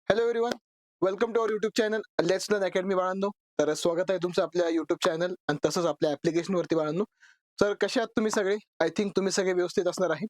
Hello everyone, welcome to our YouTube channel let's learn academy बाळांनो. तर स्वागत आहे तुमचं आपल्या युट्यूब चॅनल आणि तसंच आपल्या ऍप्लिकेशनवरती बाळांनो. तर कसे आहात तुम्ही सगळे? आय थिंक तुम्ही सगळे व्यवस्थित असणार आहे.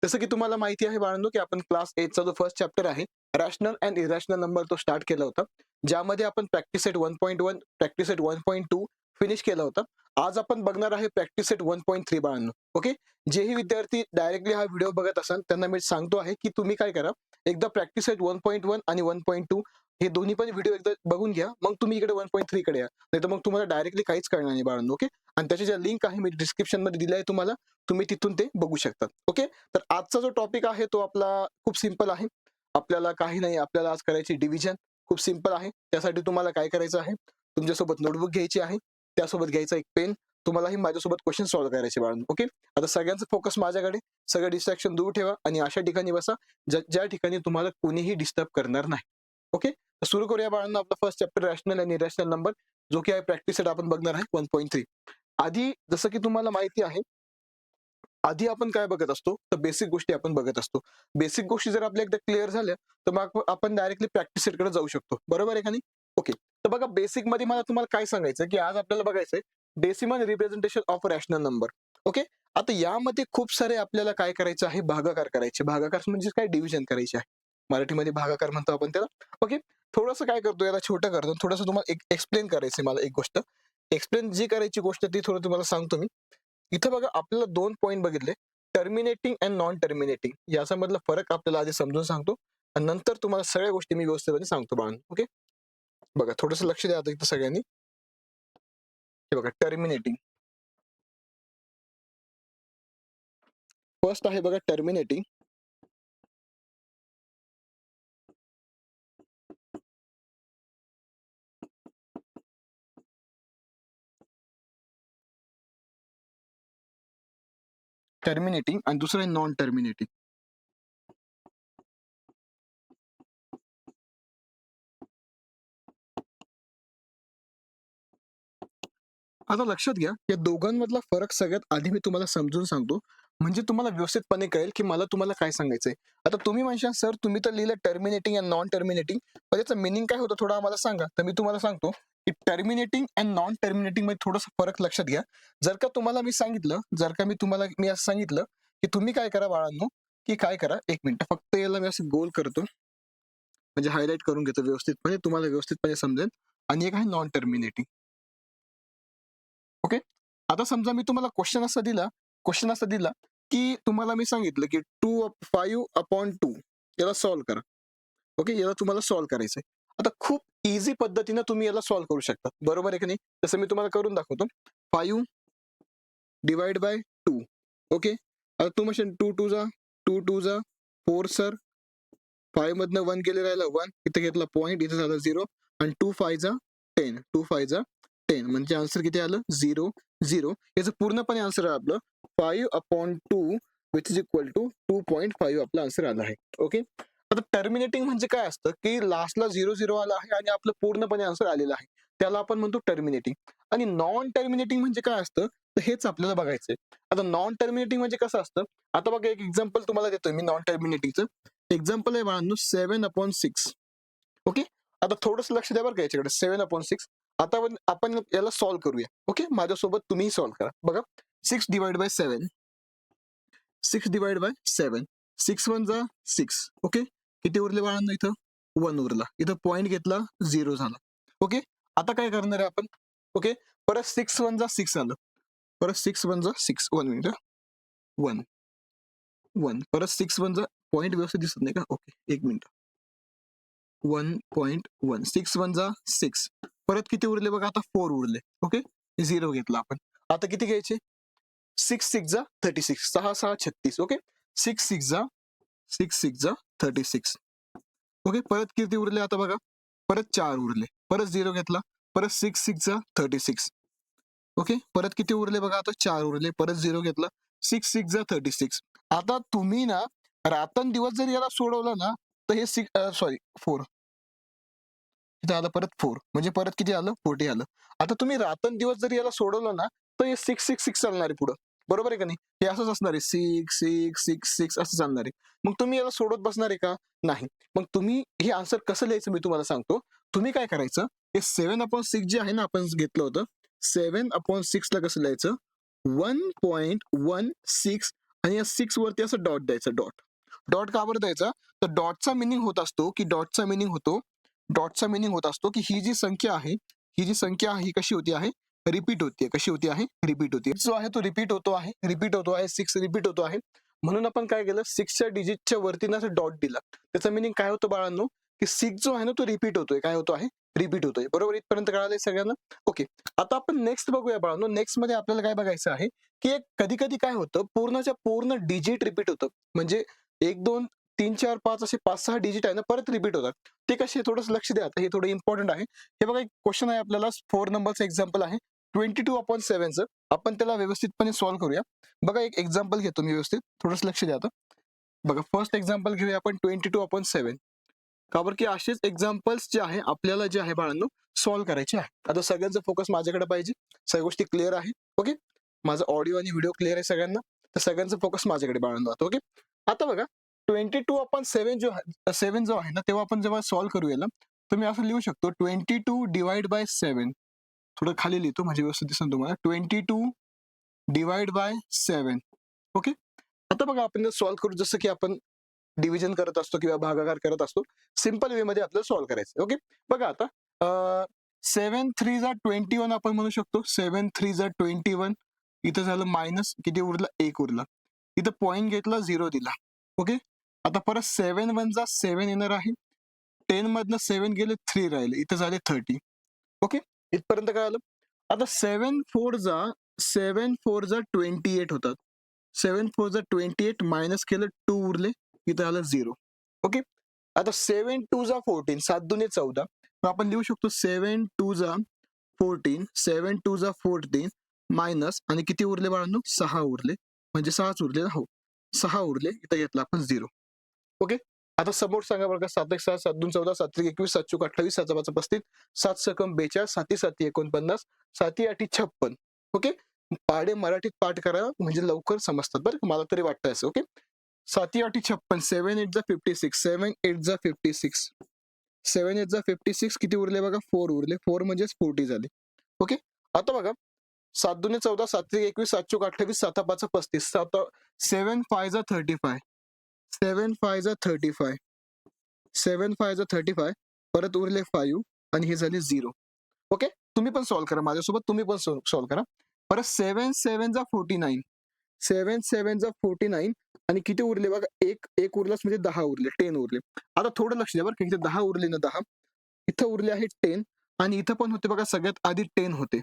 जसं की तुम्हाला माहिती आहे बाळांनो की आपण क्लास 8 चा जो फर्स्ट चॅप्टर आहे रॅशनल अँड इरॅशनल नंबर तो स्टार्ट केला होता, ज्यामध्ये आपण practice set 1.1 practice set 1.2 finish केला होता. आज आपण बघणार आहे प्रॅक्टिस सेट 1.3 बाळांनो. ओके, जेही विद्यार्थी डायरेक्टली हा व्हिडिओ बघत असाल त्यांना मी सांगतो आहे की तुम्ही काय करा, एकदा प्रॅक्टिस सेट 1.1 आणि 1.2 हे दोन्ही पण व्हिडिओ एकदा बघून घ्या, मग तुम्ही इकडे 1.3 कडे या. नाहीतर मग तुम्हाला डायरेक्टली काहीच कळणार नाही बाळांनो. ओके, आणि त्याची ज्या लिंक आहे मी डिस्क्रिप्शन मध्ये दिली आहे तुम्हाला, तुम्ही तिथून ते बघू शकता. ओके, तर आजचा जो टॉपिक आहे तो आपला खूप सिंपल आहे. आपल्याला काही नाही, आपल्याला आज करायची डिव्हिजन. खूप सिंपल आहे. त्यासाठी तुम्हाला काय करायचं आहे, तुमच्यासोबत नोटबुक घ्यायची आहे, त्यासोबत घ्यायचा एक पेन. तुम्हालाही माझ्यासोबत क्वेश्चन सॉल्व्ह करायचे बाळांनो. ओके, आता सगळ्यांचा फोकस माझ्याकडे, सगळं डिस्ट्रॅक्शन दूर ठेवा आणि अशा ठिकाणी बसा ज्या ठिकाणी तुम्हाला कोणीही डिस्टर्ब करणार नाही. ओके, तर सुरू करूया बाळांनो आपला फर्स्ट चॅप्टर रॅशनल आणि इरॅशनल नंबर, जो की आहे प्रॅक्टिस सेट आपण बघणार आहे 1.3. आधी जसं की तुम्हाला माहिती आहे, आधी आपण काय बघत असतो, तर बेसिक गोष्टी आपण बघत असतो. बेसिक गोष्टी जर आपल्या एकदा क्लिअर झाल्या, तर मग आपण डायरेक्टली प्रॅक्टिस सेटकडे जाऊ शकतो. बरोबर आहे का नाही? ओके, तर बघा बेसिक मध्ये मला तुम्हाला काय सांगायचं की आज आपल्याला बघायचंय decimal representation of rational number. Okay, आता यामध्ये खूप सारे आपल्याला काय करायचं आहे, भागाकार करायचे. भागाकार म्हणजे काय, डिव्हिजन करायचे आहे. मराठीमध्ये भागाकार म्हणतो आपण त्याला. ओके, थोडंसं काय करतो, याला छोटं करतो, थोडंसं तुम्हाला एक्सप्लेन करायचं मला एक गोष्ट. एक्सप्लेन जी करायची गोष्ट ती थोडं तुम्हाला सांगतो मी. इथं बघा आपल्याला 2 पॉइंट बघितले, टर्मिनेटिंग अँड नॉन टर्मिनेटिंग. याचा मधला फरक आपल्याला आधी समजून सांगतो आणि नंतर तुम्हाला सगळ्या गोष्टी मी व्यवस्थितपणे सांगतो बाळांनो. ओके, बघा थोडंसं लक्ष द्या आता इथं सगळ्यांनी. हे बघा टर्मिनेटिंग. फर्स्ट आहे बघा टर्मिनेटिंग. टर्मिनेटिंग आणि दुसरं आहे नॉन टर्मिनेटिंग. आता लक्षात घ्या, या दोघांमधला फरक सगळ्यात आधी मी तुम्हाला समजून सांगतो, म्हणजे तुम्हाला व्यवस्थितपणे कळेल की मला तुम्हाला काय सांगायचंय. आता तुम्ही म्हणशाल सर तुम्ही तर लिहिलं टर्मिनेटिंग अँड नॉन टर्मिनेटिंग, पण याचं मिनिंग काय होतं थोडं आम्हाला सांगा. तर मी तुम्हाला सांगतो की टर्मिनेटिंग अँड नॉन टर्मिनेटिंग मध्ये थोडासा फरक लक्षात घ्या. जर का तुम्हाला मी सांगितलं, जर का मी असं सांगितलं की तुम्ही काय करा बाळांनो, की काय करा, एक मिनिट फक्त याला मी असं गोल करतो, म्हणजे हायलाइट करून घेतो व्यवस्थितपणे, तुम्हाला व्यवस्थितपणे समजेल. आणि एक आहे नॉन टर्मिनेटिंग. ओके, आता समजा मी तुम्हाला क्वेश्चन असा दिला की तुम्हाला मी सांगितलं की 5/2 याला सॉल्व्ह करा. ओके, याला तुम्हाला सॉल्व्ह करायचंय. आता खूप इझी पद्धतीने तुम्ही याला सॉल्व्ह करू शकता. बरोबर आहे की नाही? तसं मी तुम्हाला करून दाखवतो. 5 डिवाइड बाय 2. ओके, आता तू म्हणशील 2 2 जा 2 2 जा 4 सर, 5 मधनं 1 गेले, राहिला 1, इथे घेतला पॉईंट, इथे झालं 0 आणि 2 5 जा 10, 2 5 जा 10, म्हणजे आन्सर किती आलं 0 0. याचं पूर्णपणे आन्सर आहे आपलं 5/2 विच इज इक्वल टू 2.5 आपलं आन्सर आलं आहे. ओके, आता टर्मिनेटिंग म्हणजे काय असतं की लास्टला 0 0 आला आहे आणि आपलं पूर्णपणे आन्सर आलेलं आहे, त्याला आपण म्हणतो टर्मिनेटिंग. आणि नॉन टर्मिनेटिंग म्हणजे काय असतं, तर हेच आपल्याला बघायचंय. आता नॉन टर्मिनेटिंग म्हणजे कसं असतं, आता बघा एक एक्झाम्पल तुम्हाला देतोय मी नॉन टर्मिनेटिंगचं. एक्झाम्पल आहे बाळांनो 7/6. ओके, आता थोडंसं लक्ष द्या बरं का याच्याकडे. 7/6. आता आपण याला सॉल्व्ह करूया. ओके, माझ्यासोबत तुम्ही सॉल्व्ह करा. बघा 6 डिवाइड बाय 7, 6 डिवाइड बाय 7, 6 1 जा 6. ओके, किती उरले बाळांनो, इथं 1 उरला, इथं पॉईंट घेतला 0 झाला. ओके, आता काय करणार आहे आपण. ओके, परत 6 1 जा 6 आलं, परत 6 1 जा 6, 1 मिनिट, 1 1, परत 6 1 जा, पॉईंट व्यवस्थित दिसत नाही का. ओके, एक मिनिट, 1.1, 6 1 जा 6, परत किती उरले बघा, आता 4 उरले. ओके, 0 घेतला आपण. आता किती घ्यायचे, 6 6 जा 36, 6 6 36. ओके, 6 6 जा 36. ओके, परत किती उरले आता बघा, परत 4 उरले, परत 0 घेतला, परत 6 6 जा 36. ओके, परत किती उरले बघा, आता 4 उरले, परत 0 घेतला, 6 6 जा 36. आता तुम्ही ना रात्रंदिवस जर याला सोडवलं ना, तर हे 4 इथं आलं, परत 4 म्हणजे परत किती आलं, 40 आलं. आता तुम्ही रात्रंदिवस जर याला सोडवलं ना, तर हे 6 6 6 चालणार आहे पुढं. बरोबर आहे का नाही? हे असंच असणार आहे 6 6 6 6 असं चालणार आहे. मग तुम्ही याला सोडवत बसणार आहे का? नाही. मग तुम्ही हे आन्सर कसं लिहायचं मी तुम्हाला सांगतो. तुम्ही काय करायचं, हे 7/6 जे आहे ना आपण घेतलं होतं, 7/6 ला कसं लिहायचं, 1.16 आणि या 6 वरती असं डॉट द्यायचं, डॉट. डॉट का बरं द्यायचा? तर डॉटचा मीनिंग होत असतो, की की ही जी संख्या आहे, ही कशी होती आहे? रिपीट होतीये. कशी होती आहे? रिपीट होतीये. जो आहे तो रिपीट होतो आहे, 6 रिपीट होतो आहे. म्हणून आपण काय केलं, 6च्या डिजिटच्या वरती ना असं डॉट दिला. त्याचं मीनिंग काय होतं बाळांनो, की 6 जो आहे ना तो रिपीट होतोय. काय होतो आहे? रिपीट होतोय. बरोबर, इथपर्यंत कळालंय सगळ्यांना? ओके. आता आपण नेक्स्ट बघूया बाळांनो. नेक्स्टमध्ये आपल्याला काय बघायचं आहे, की एक कधी-कधी काय होतं, पूर्णच्या पूर्ण डिजिट रिपीट होतं. म्हणजे 1, 2, 3, 4, 5 असे 5-6 डिजिट आहे ना परत रिपीट होतात. ते कसे, थोडंसं लक्ष द्या. आता हे थोडं इम्पॉर्टंट आहे. हे बघा, एक क्वेश्चन आहे आपल्याला, 4 नंबरचं एक्झाम्पल आहे. 22/7 चं. आपण त्याला व्यवस्थितपणे सॉल्व्ह करूया. बघा, एक एक्झाम्पल घेतो मी व्यवस्थित. थोडंसं लक्ष द्या आता. बघा, फर्स्ट एक्झाम्पल घेऊया आपण 22/7. का बरं, की असेच एक्झाम्पल्स जे आहे आपल्याला जे आहे बाळांनो सॉल्व्ह करायचे आहे. आता सगळ्यांचा फोकस माझ्याकडे पाहिजे. सगळ्या गोष्टी क्लिअर आहे. ओके. माझा ऑडिओ आणि व्हिडिओ क्लिअर आहे सगळ्यांना. तर सगळ्यांचा फोकस माझ्याकडे बाळांनो आता. ओके. आता बघा, 22/7 जो आहे ना, तेव्हा आपण जेव्हा सॉल्व्ह करू याला, तर मी असं लिहू शकतो 22/7. थोडं खाली लिहितो म्हणजे व्यवस्थित दिसेल तुम्हाला. 22/7. ओके. आता बघा, आपण सॉल्व्ह करू जसं की आपण डिव्हिजन करत असतो किंवा भागाकार करत असतो. सिंपल वे मध्ये आपल्याला सॉल्व्ह करायचं. ओके. बघा आता, 7 3 जा 21 आपण म्हणू शकतो. 7 3 जा 21. इथं झालं मायनस, किती उरलं? 1 उरला. इथं पॉईंट घेतला, 0 दिला. ओके. आता परत 7 1 जा 7 येणार आहे. 10 मधनं 7 गेले, 3 राहिले. इथं झाले 30. ओके. इथपर्यंत काय आलं? आता 7 4 जा 28 होतात. 7 4 जा 28 मायनस केलं, 2 उरले. इथं आलं 0. ओके. आता 7 2 जा 14, 7 दुने 14. मग आपण लिहू शकतो 7 2 जा 14, 7 2 जा 14 मायनस, आणि किती उरले बाळांनो? 6 उरले. म्हणजे 6च उरले ना? हो, 6 उरले. इथं घेतला आपण 0. ओके. आता समोर सांगा बरं का, 7 1 7, 7 2 14, 7 3 21, 7 4 28, 7 5 35, 7 सकम 42, 7 7 49, 7 8 56. ओके. पाढे मराठीत पाठ करा म्हणजे लवकर समजतात बरं, मला तरी वाटतं असं. ओके. 7 8 56, 7 8 जा 56, 7 8 जा 56, 7 8 जा 56, किती उरले बघा? 4 उरले. 4 म्हणजेच 40 झाले. ओके. आता बघा, 7 दुने 14, 7 3 21, 7 4 28, 7 5 35, 7 5 जा 35, 7 5 जा 35, 7 5 जा 35, परत उरले 5 आणि हे झाले 0. ओके. तुम्ही पण सॉल्व्ह करा माझ्यासोबत, तुम्ही पण सॉल्व्ह करा. परत 7 7 जा 49, 7 7 जा 49 आणि किती उरले बघा? एक उरलाच म्हणजे 10 उरले, 10 उरले. आता थोडं लक्ष द्या बरं का, इथे 10 उरले ना, 10 इथं उरले आहे 10 आणि इथं पण होते बघा, सगळ्यात आधी 10 होते.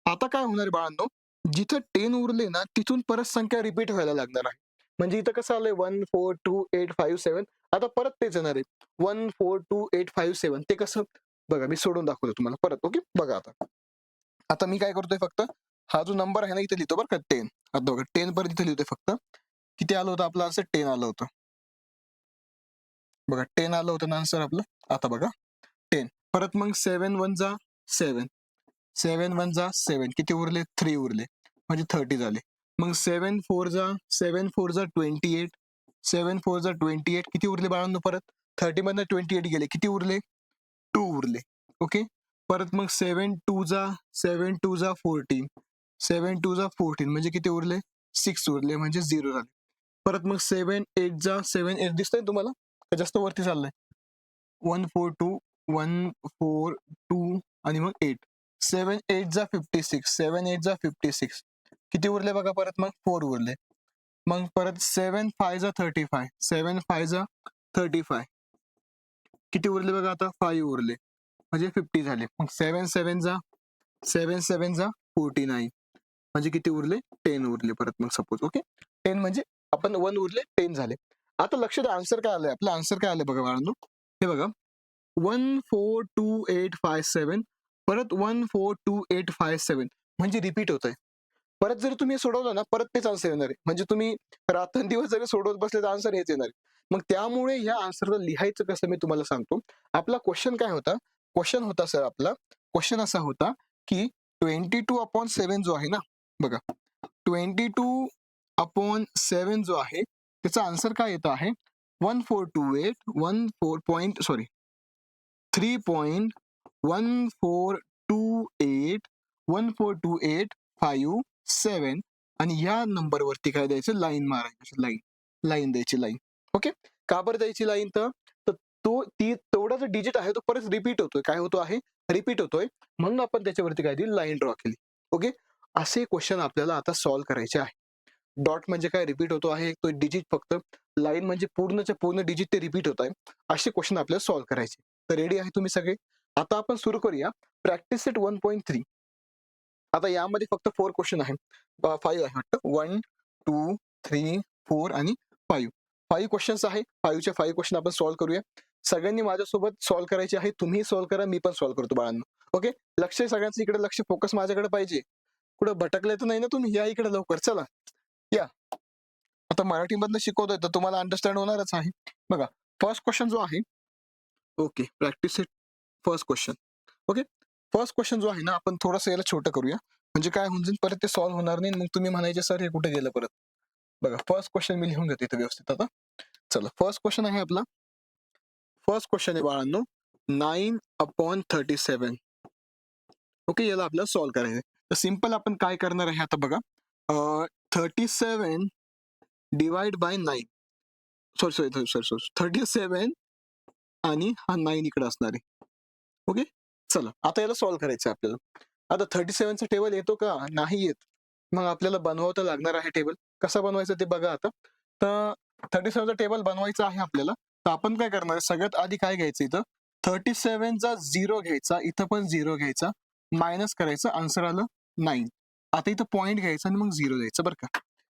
आता काय होणार बाळांनो, जिथं 10 उरले ना तिथून परत संख्या रिपीट व्हायला लागणार आहे. म्हणजे इथं कसं आलंय 1 4 2 8 5 7, आता परत तेच येणार आहे 1 4 2 8 5 7. ते कसं बघा, मी सोडून दाखवतो तुम्हाला परत. ओके. बघा आता, आता मी काय करतोय, फक्त हा जो नंबर आहे ना इथे लिहितो बरं का, 10. आता बघा, 10 पर्यंत इथे लिहितोय फक्त. किती आलं होतं आपलं आन्सर? 10 आलं होतं. बघा, 10 आलं होतं ना आन्सर आपलं. आता बघा 10. परत मग 7 1 जा 7, 7 1 जा 7, किती उरले? 3 उरले. म्हणजे 30 झाले. मग 7 4 जा 28, 7 4 जा 28, किती उरले बाळांनो? परत 30 मधनं 28 गेले, किती उरले? 2 उरले. ओके. परत मग 7 2 जा 14, 7 2 जा 14 म्हणजे किती उरले? 6 उरले, म्हणजे 0 झाले. परत मग 7 8 जा 7 8 दिसतंय तुम्हाला? का जास्त वरती चाललंय? 1 4 2, 1 4 2 आणि मग 8. 7 8 जा 56, 7 8 जा 56, किती उरले बघा? परत मग 4 उरले. मग परत 7 5 जा 35, 7 5 जा 35, किती उरले बघा? आता 5 उरले, म्हणजे 50 झाले. मग 7 7 जा 49, म्हणजे किती उरले? 10 उरले परत मग सपोज. ओके. 10 म्हणजे आपण 1 उरले, 10 झाले. आता लक्ष द्या, आन्सर काय आलंय आपलं? आन्सर काय आलंय बघा बाळांनो, हे बघा, 1 4 2 8 5 7, परत 1 4 2 8 5 7, म्हणजे रिपीट होत आहे. परत जर तुम्ही सोडवलं ना, परत तेच आन्सर येणार आहे. म्हणजे तुम्ही रात्रंदिवस जरी सोडवत बसले तर आन्सर हेच येणार आहे. मग त्यामुळे ह्या आन्सरला लिहायचं कसं मी तुम्हाला सांगतो. आपला क्वेश्चन काय होता? क्वेश्चन होता सर आपला, क्वेश्चन असा होता की 22/7 जो आहे ना, बघा 22/7 जो आहे त्याचा आन्सर काय येतो आहे 1428 3.1428 आणि या नंबरवरती काय द्यायचं लाईन मारायची लाईन द्यायची लाईन. ओके, का बरं द्यायची लाईन तर तेवढा जो डिजिट आहे तो परत रिपीट होतोय. काय होतो आहे रिपीट होतोय म्हणून आपण त्याच्यावरती काय दिली लाईन ड्रॉ केली. ओके, असे क्वेश्चन आपल्याला आता सॉल्व्ह करायचे आहे. डॉट म्हणजे काय रिपीट होतो आहे तो डिजिट फक्त, लाईन म्हणजे पूर्णच्या पूर्ण डिजिट ते रिपीट होत आहे. असे क्वेश्चन आपल्याला सॉल्व्ह करायचे. तर रेडी आहे तुम्ही सगळे? आता आपण सुरू करूया प्रॅक्टिस सेट 1.3. आता यामध्ये फक्त 4 क्वेश्चन आहे, 5 आहे वाटतं. 1, 2, 3, 4 आणि 5. 5 क्वेश्चन्स आहे. 5चे 5 क्वेश्चन आपण सॉल्व्ह करूया. सगळ्यांनी माझ्यासोबत सॉल्व्ह करायचे आहे. तुम्ही सॉल्व्ह करा, मी पण सॉल्व्ह करतो बाळांनो. ओके, लक्ष सगळ्यांचं इकडे, लक्ष फोकस माझ्याकडे पाहिजे. कुठं भटकले तर नाही ना तुम्ही? या इकडे लवकर, चला या. आता मराठीमधनं शिकवतोय तर तुम्हाला अंडरस्टँड होणारच आहे. बघा फर्स्ट क्वेश्चन जो आहे, okay practice set first question. Okay, first question जो आहे ना आपण थोडंसं याला छोटं करूया म्हणजे काय होऊन जाईल परत ते सॉल्व्ह होणार नाही. मग तुम्ही म्हणायचे सर हे कुठे गेलं परत. बघा फर्स्ट क्वेश्चन मी लिहून घेते इथे व्यवस्थित. आता चला फर्स्ट क्वेश्चन आहे आपला. फर्स्ट क्वेश्चन आहे बाळांनो 9/37. ओके, याला आपल्याला सॉल्व्ह करायचं. तर सिंपल आपण काय करणार आहे आता बघा 37 डिवाइड बाय 9. सॉरी 37 आणि हा 9 इकडे असणार आहे. ओके, चला आता याला सॉल्व्ह करायचं आहे आपल्याला. आता 37चा टेबल येतो का नाही येत, मग आपल्याला बनवावं लागणार आहे टेबल. कसा बनवायचं ते बघा. आता तर 37चा टेबल बनवायचा आहे आपल्याला. तर आपण काय करणार आहे सगळ्यात आधी काय घ्यायचं इथं 37चा 0 घ्यायचा, इथं पण 0 घ्यायचा, मायनस करायचं, आन्सर आलं 9. आता इथं पॉईंट घ्यायचा आणि मग 0 द्यायचं बरं का.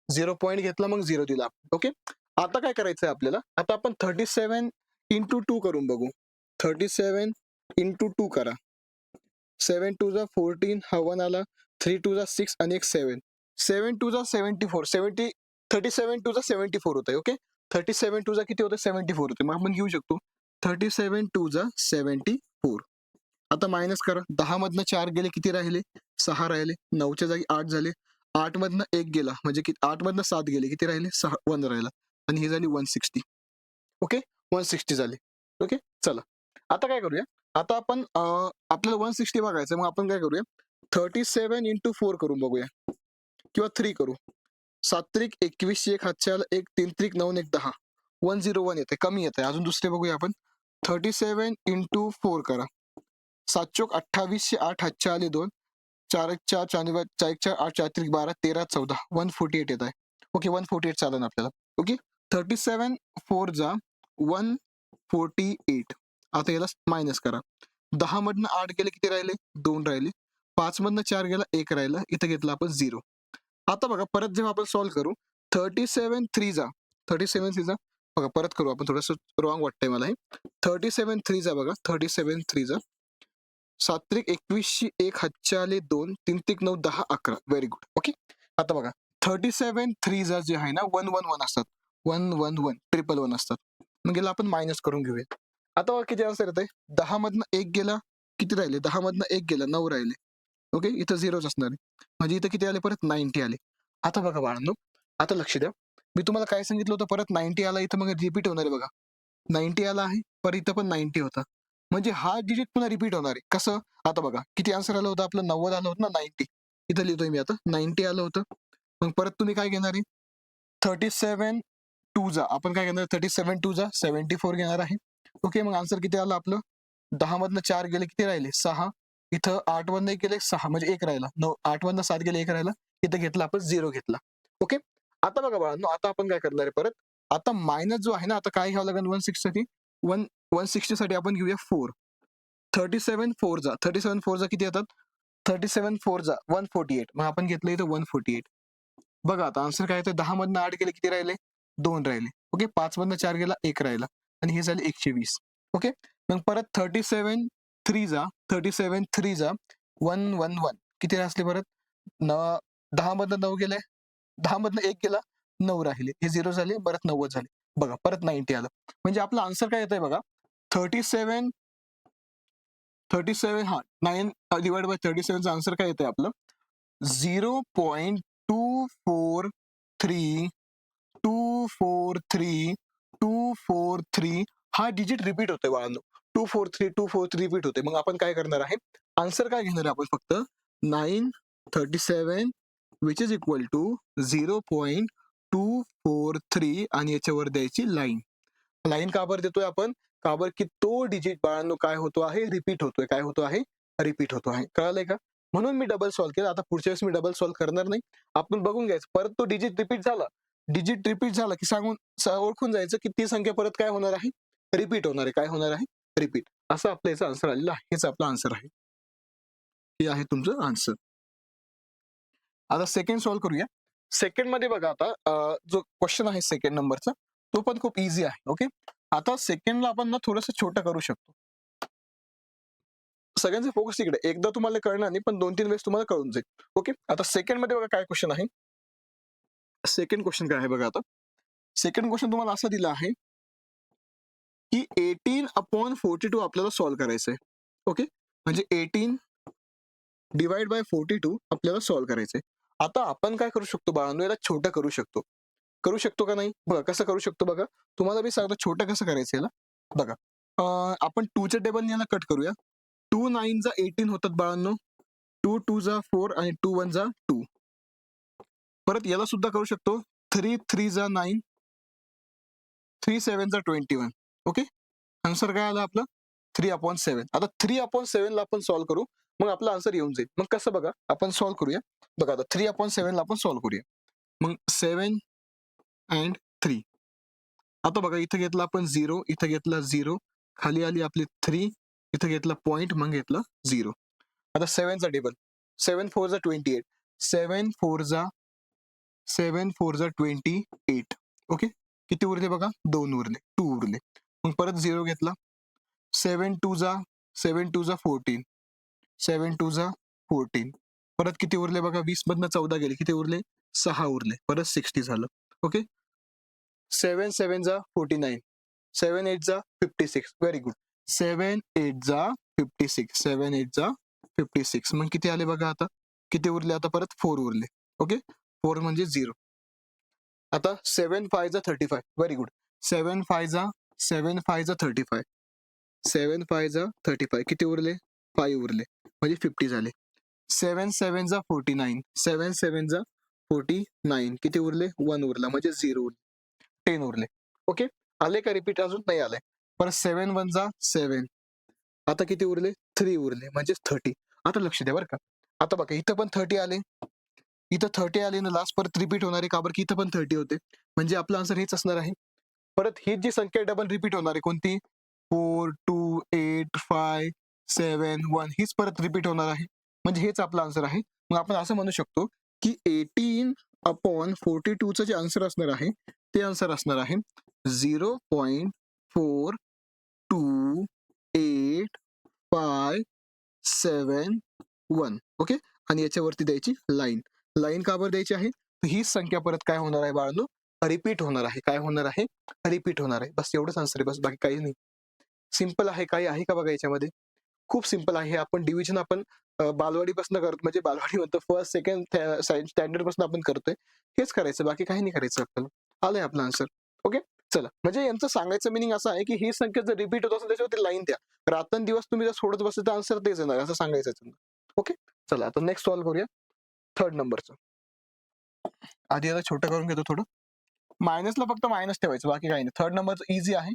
0 पॉईंट घेतला मग 0 दिला. ओके, आता काय करायचंय आपल्याला, आता आपण 37 इंटू 2 करून बघू. 37 इंटू 2 करा. 7 2 जा 14, हा 1 आला, 3 2 जा 6 आणि एक 7. 7 2 जा 74, 37 2 जा 74 होत आहे. ओके, 37 2 जा किती होते 74 होते. मग आपण घेऊ शकतो 37 2 जा 74. आता मायनस करा. 10 मधनं 4 गेले किती राहिले 6 राहिले. 9च्या जागी 8 झाले. 8 मधनं 1 गेला म्हणजे 8 मधनं 7 गेले किती राहिले 6, 1 राहिला आणि ही झाली 160. ओके, 160 झाली. ओके, चला आता काय करूया, आता आपण आपल्याला 160 बघायचं. मग आपण काय करूया 37 इंटू 4 करून बघूया किंवा 3 करू. 7 त्रिक 21, 1 हातच्या आला, 1 3 त्रिक 9 1 10, 101 येते, कमी येते. अजून दुसरे बघूया आपण. 37 इंटू 4 करा. 7 चोक 28, 8 हातच्या आले 2, 4 1 4 4 1 4 8 4 त्रिक 12 13 14, 148 येत आहे. ओके, 148 चालेल आपल्याला. ओके, 37 4 जा 148. आता याला मायनस करा. 10 मधनं 8 गेले किती राहिले 2 राहिले. 5 मधनं 4 गेला 1 राहिला, इथं घेतला आपण 0. आता बघा परत जेव्हा आपण सॉल्व्ह करू 37 3 जा बघा परत करू आपण, थोडंसं रॉंग वाटतंय मला हे. 37 3 जा बघा, 37 3 जा 7 त्रिक 21, 1 हातच्या आले 2, 3 त्रिक 9 10 11. Very good. ओके, आता बघा 37 3 जा जे आहे ना 111 असतात, 111 111 असतात. मग याला आपण मायनस करून घेऊया. आता बघा किती आन्सर येत आहे. 10 मधनं 1 गेला किती राहिले, 10 मधनं 1 गेला 9 राहिले. ओके, इथं 0च असणार आहे म्हणजे इथं किती आले परत 90 आले. आता बघा बाळांनो, आता लक्ष द्या. मी तुम्हाला काय सांगितलं होतं परत 90 आला, इथं मग रिपीट होणार आहे बघा. 90 आला आहे, पर इथं पण 90 होता म्हणजे हा डिजिट पुन्हा रिपीट होणार आहे. कसं, आता बघा किती आन्सर आलं होतं आपलं 90 आलं होतं ना 90. इथं लिहितोय मी आता 90 आलं होतं. मग परत तुम्ही काय घेणार आहे 37 2 जा आपण काय घेणार 37 2 जा 74 घेणार आहे. ओके, मग आन्सर किती आलं आपलं 10 मधनं 4 गेले किती राहिले 6, इथं 8 मधनं 1 गेले 6 म्हणजे 1 राहिला. 8 मधनं 7 गेले 1 राहिला, इथं घेतला आपण 0 घेतला. ओके, आता बघा बाळांनो, आता आपण काय करणार आहे परत, आता मायनस जो आहे ना, आता काय घ्यावं लागेल 160 साठी 160 साठी आपण घेऊया 4. 37 4 जा 37 4 जा किती येतात 37 4 जा 148. मग आपण घेतलं इथं 148. बघा आता आन्सर काय येतं 10 मधनं 8 गेले किती राहिले 2 राहिले. ओके, 5 मधनं 4 गेला 1 राहिला आणि हे झाले 120. ओके, मग परत 37 3 जा 111 किती असले परत 10 मधनं 9 गेले, 10 मधनं 1 गेला 9 राहिले, हे 0 झाले, परत 90 झाले. बघा परत 90 आलं म्हणजे आपला आन्सर काय येतंय बघा 37 हा 9 डिवाइड बाय 37 चा आन्सर काय येतंय आपलं 0.2 243 243 243 हा डिजिट रिपीट होतोय बाळांनो. 243 रिपीट होते. मग आपण काय करणार आहे, आन्सर काय घेणार आहे आपण फक्त 937 विच इज इक्वल टू 0.243 आणि याच्यावर द्यायची लाईन. लाईन का बरं देतोय आपण, का बरं की तो डिजिट बाळांनो काय होतो आहे, रिपीट होतोय. काय होतो आहे, रिपीट होतो आहे. कळालंय का? म्हणून मी डबल सॉल्व्ह केलं. आता पुढच्या वेळेस मी डबल सॉल्व्ह करणार नाही. आपण बघून घ्यायचं, परत तो डिजिट रिपीट झाला, डिजिट रिपीट झाला की ओळखून जायचं की ती संख्या परत काय होणार आहे, रिपीट होणार आहे. काय होणार आहे, रिपीट. असं आपलं याचं आन्सर आलेलं आहे. हेच आपलं आन्सर आहे. हे आहे तुमचं आन्सर. आता सेकंड सॉल्व्ह करूया. सेकंड मध्ये बघा आता जो क्वेश्चन आहे सेकंड नंबरचा तो पण खूप इझी आहे. ओके, आता सेकंडला आपण ना थोडंसं छोटं करू शकतो. सगळ्यांचे फोकस तिकडे, एकदा तुम्हाला कळणार नाही पण 2-3 वेळेस तुम्हाला कळून जाईल. ओके, आता सेकंड मध्ये बघा काय क्वेश्चन आहे. सेकंड क्वेश्चन काय आहे बघा. आता सेकंड क्वेश्चन तुम्हाला असा दिला आहे की 18/42 आपल्याला सॉल्व्ह करायचं आहे. ओके, म्हणजे 18 डिवाइड बाय 42 आपल्याला सॉल्व्ह करायचंय. आता आपण काय करू शकतो बाळांनो, याला छोटं करू शकतो. करू शकतो का नाही, बघा कसं करू शकतो. बघा तुम्हाला मी सांगतो छोटं कसं करायचं याला. बघा आपण 2च्या टेबलने याला कट करूया. 2 9 जा 18 होतात बाळांनो. 2 2 जा 4 आणि 2 1 जा 2. परत याला सुद्धा करू शकतो. 3 3 जा 9, 3 7 जा 21. ओके, आन्सर काय आला आपलं 3/7. आता 3/7 ला आपण सॉल्व्ह करू, मग आपला आन्सर येऊन जाईल. मग कसं बघा आपण सॉल्व्ह करूया. बघा आता 3/7 ला आपण सॉल्व्ह करूया. मग 7 and 3. आता बघा इथं घेतला आपण 0, इथं घेतला 0, खाली आली आपली 3, इथं घेतला पॉइंट, मग घेतला 0. आता 7 चा टेबल, 7 4 जा 28, 7 4 जा 28. ओके, किती उरले बघा, 2 उरले, 2 उरले. मग परत 0 घेतला. 7 2 जा 14, 7 2 जा 14. परत किती उरले बघा, 20 मधनं 14 गेले, किती उरले, 6 उरले. परत 60 झालं. ओके, 7 7 जा 49, 7 8 जा 56. Very good. 7 8 जा 56, 7 8 जा 56. मग किती आले बघा, आता किती उरले, आता परत 4 उरले. ओके, 4 म्हणजे 0. आता 7 5 जा 35. Very good. 7 5 जा 35, 7 5 जा 35. किती उरले, 5 उरले, म्हणजे 50 झाले. 7 7 जा 49, 7 7 जा 49. किती उरले, 1 उरला, म्हणजे 0 उरले, 10 उरले. ओके, आले का रिपीट, अजून नाही आले. परत 7 1 जा 7. आता किती उरले, 3 उरले, म्हणजे 30. आता लक्ष द्या बरं का. आता बघा इथं पण 30 आले, इथं 30 आले ना, लास्ट परत रिपीट होणारे का बरं, की इथं पण 30 होते, म्हणजे आपलं आन्सर हेच असणार आहे. परत ही जी संख्या डबल रिपीट होणार आहे कोणती, 4 2 8 5 7 1, हीच परत रिपीट होणार आहे, म्हणजे हेच आपलं आन्सर आहे. मग आपण असं म्हणू शकतो की 18/42 चं जे आन्सर असणार आहे ते आन्सर असणार आहे 0.428571. ओके, आणि याच्यावरती द्यायची लाईन. लाईन का बरं द्यायची आहे, ही संख्या परत काय होणार आहे बाळांनो, रिपीट होणार आहे. काय होणार आहे, रिपीट होणार आहे. बस एवढंच आन्सर आहे, बस बाकी काही नाही. सिंपल आहे, काही आहे का बघा याच्यामध्ये, खूप सिंपल आहे. आपण डिव्हिजन आपण बालवाडीपासून करतो, म्हणजे बालवाडी म्हणतो फर्स्ट सेकंड स्टँडर्ड पासून आपण करतोय, हेच करायचं, बाकी काही नाही करायचं आपल्याला. आलंय आपलं आन्सर. ओके, चला, म्हणजे यांचं सांगायचं मिनिंग असं आहे की ही संख्या जर रिपीट होत असेल त्याच्यावरती लाईन द्या. रात्रंदिवस तुम्ही जर सोडत बसले तर आन्सर तेच येणार, असं सांगायचं. ओके, चला आता नेक्स्ट सॉल्व्ह करूया थर्ड नंबरचं. आधी आता छोटं करून घेतो थोडं. मायनसला फक्त मायनस ठेवायचं, बाकी काही नाही. थर्ड नंबरचं इझी आहे,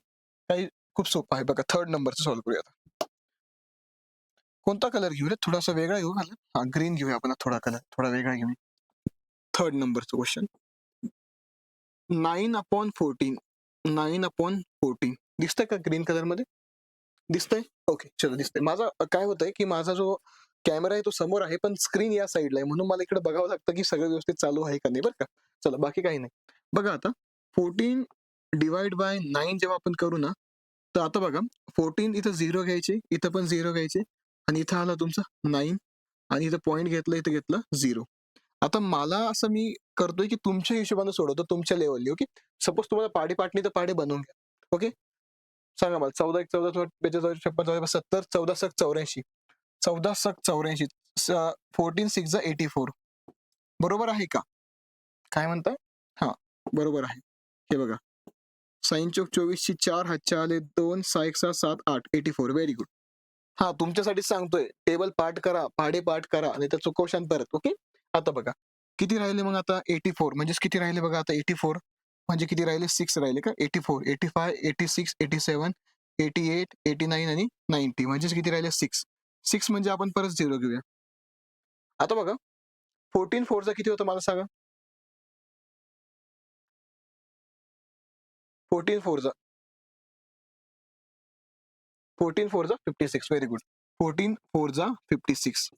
काही खूप सोपं आहे. बघा थर्ड नंबरचं सॉल्व्ह करूया आता. कोणता कलर घेऊया, थोडासा वेगळा घेऊ. हा, ग्रीन घेऊया आपण, थोडा कलर थोडा वेगळा घेऊया. थर्ड नंबरचं क्वेश्चन, 9/14, 9/14 दिसतंय का ग्रीन कलर मध्ये, दिसतंय. ओके, चलो दिसतंय. माझा काय होतंय की माझा जो कॅमेरा आहे तो समोर आहे, पण स्क्रीन या साईडला आहे, म्हणून मला इकडे बघावं लागतं की सगळं व्यवस्थित चालू आहे का नाही, बरं का. चला, बाकी काही नाही. बघा आता 14 डिवाइड बाय 9 जेव्हा आपण करू ना, तर आता बघा 14 इथं 0 घ्यायचे, इथं पण 0 घ्यायचे, आणि इथं आला तुमचा 9, आणि इथं पॉईंट घेतला, इथं घेतलं 0. आता मला असं मी करतोय की तुमच्या हिशोबाने सोडवतो, तुमच्या लेवलनी. ओके, सपोज तुम्हाला पाढे पाटणी तर पाढे बनवून घ्या. ओके, सांगा मला, 14 1 14 45 56 70, 14 6 84, 14 6 84, 14 6 84, बरोबर आहे का. काय म्हणताय? हा, बरोबर आहे. हे बघा, साइन चौक 24 4 हातचे आले 2 6 1 6 7 8 84. Very good. हा, तुमच्यासाठी सांगतोय, टेबल पाठ करा, पाढे पाठ करा, नाही तर चुकवशान परत. ओके, आता बघा किती राहिले मग आता 84 म्हणजेच किती राहिले बघा आता 84 म्हणजे किती राहिले 6 राहिले का 84 85 86 87 88 89 आणि 90 म्हणजेच किती राहिले 6 6 म्हणजे आपण परत 0 घेऊया. आता बघा 14 4 किती होतं मला सांगा. 14 4 14 4 56. Very good. 14 4 56.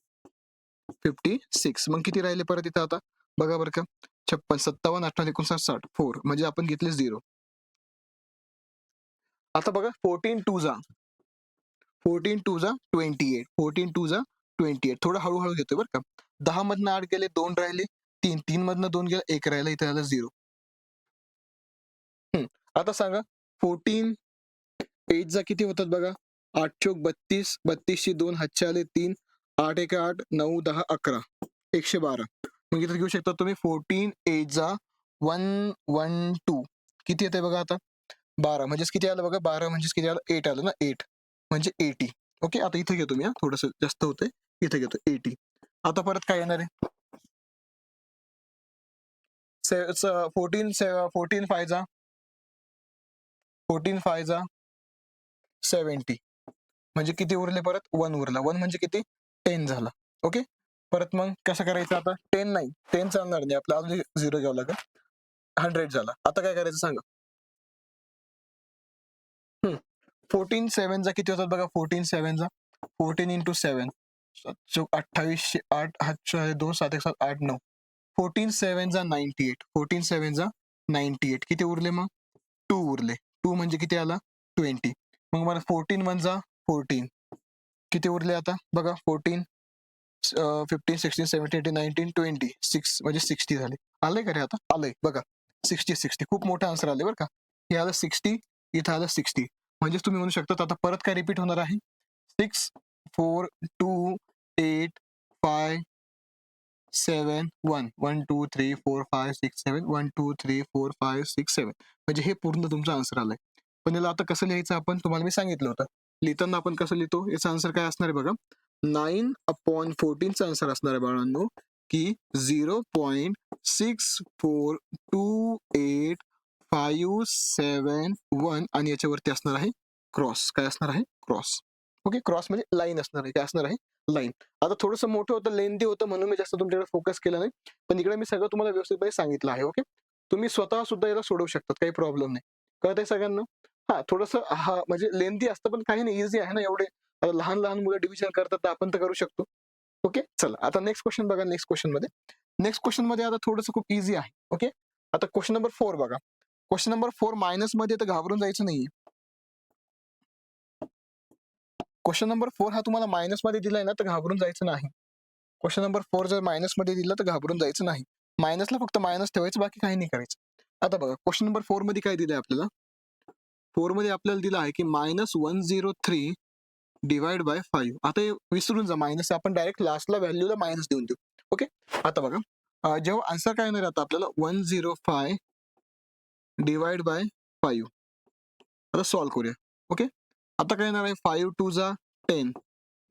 56 मग किती राहिले परत इथं आता बघा बरं का 56 57 58 59 60 4 म्हणजे आपण घेतले 0. आता बघा 14 2 14 2 28 14 2 28 थोडं हळूहळू घेतोय बरं का. 10 मधनं 8 गेले 2 राहिले 3 3 मधनं 2 गेले 1 राहिला इथे आला 0. आता सांगा 14 8 किती होतात बघा 8 चोक 32 32 ची 2 हातचे आले 3 8 1 8 9 10 11 112. मग इथं घेऊ शकता तुम्ही 14 8 112 किती येते बघा आता 12 म्हणजेच किती आलं बघा 12 म्हणजेच किती आलं 8 आलं ना 8 म्हणजे 80. ओके, आता इथे घेतो मी थोडस जास्त होतंय इथे घेतो 80. आता परत काय येणार आहे 14 14 5 14 5 70 म्हणजे किती उरले परत 1 उरला 1 म्हणजे किती 10 झाला. ओके, परत मग कसं करायचं आता 10 नाही 10 चालणार नाही आपला अजून 0 घ्यावं लागेल 100 झाला. आता काय करायचं सांगा 14 7 किती होतात बघा 14 7 14 इंटू 7 28 8 8 2 7 1 7 8 9 14 7 98 14 7 98 किती उरले मग 2 उरले 2 म्हणजे किती आला 20. मग मला 14 1 14 किती उरले आता बघा 14 15 16 17 18 19 20 6 म्हणजे 60 झाले. आलंय का रे आता आलंय बघा 60 60 खूप मोठा आन्सर आले बरं का. हे आलं 60 इथं आलं 60 म्हणजेच तुम्ही म्हणू शकता आता परत काय रिपीट होणार आहे 6 4 2 8 5 7 1 1 2 3 4 5 6 7 1 2 3 4 5 6 7 म्हणजे हे पूर्ण तुमचा आन्सर आलाय. पण याला आता कसं लिहायचं आपण तुम्हाला मी सांगितलं होतं. लिहिताना आपण कसं लिहितो याचा आन्सर काय असणार आहे बघा 9/14 चा आन्सर असणार आहे बाळांनो की 0.6428571 आणि याच्यावरती असणार आहे क्रॉस. काय असणार आहे क्रॉस. ओके, क्रॉस म्हणजे लाईन असणार आहे. काय असणार आहे लाईन. आता थोडंसं मोठं होतं लेंदी होतं म्हणून मी जास्त तुमच्याकडे फोकस केला नाही, पण इकडे मी सगळं तुम्हाला व्यवस्थितपणे सांगितलं आहे. ओके, तुम्ही स्वतः सुद्धा याला सोडवू शकतात काही प्रॉब्लेम नाही. कळतंय सगळ्यांना. हा, थोडंसं हा म्हणजे लेंदी असतं पण काही नाही इझी आहे ना. एवढे लहान लहान मुलं डिव्हिजन करतात तर आपण तर करू शकतो. ओके, चला आता नेक्स्ट क्वेश्चन बघा. नेक्स्ट क्वेश्चन मध्ये आता थोडंसं खूप इझी आहे. ओके, आता क्वेश्चन नंबर 4 बघा. क्वेश्चन नंबर 4 मायनस मध्ये तर घाबरून जायचं नाही. क्वेश्चन नंबर 4 हा तुम्हाला मायनस मध्ये दिलाय ना तर घाबरून जायचं नाही. क्वेश्चन नंबर 4 जर मायनस मध्ये दिला तर घाबरून जायचं नाही. मायनसला फक्त मायनस ठेवायचं, बाकी काही नाही करायचं. आता बघा क्वेश्चन नंबर 4 मध्ये काय दिलंय आपल्याला 4 मध्ये आपल्याला दिलं आहे की -103 डिवाइड बाय 5. आता हे विसरून जा मायनस, आपण डायरेक्ट लास्टला व्हॅल्यूला मायनस देऊन देऊ. ओके, आता बघा जेव्हा आन्सर काय येणार आता आपल्याला 105 डिवाइड बाय 5. आता सॉल्व्ह करूया. ओके, आता काय येणार आहे 5 2 10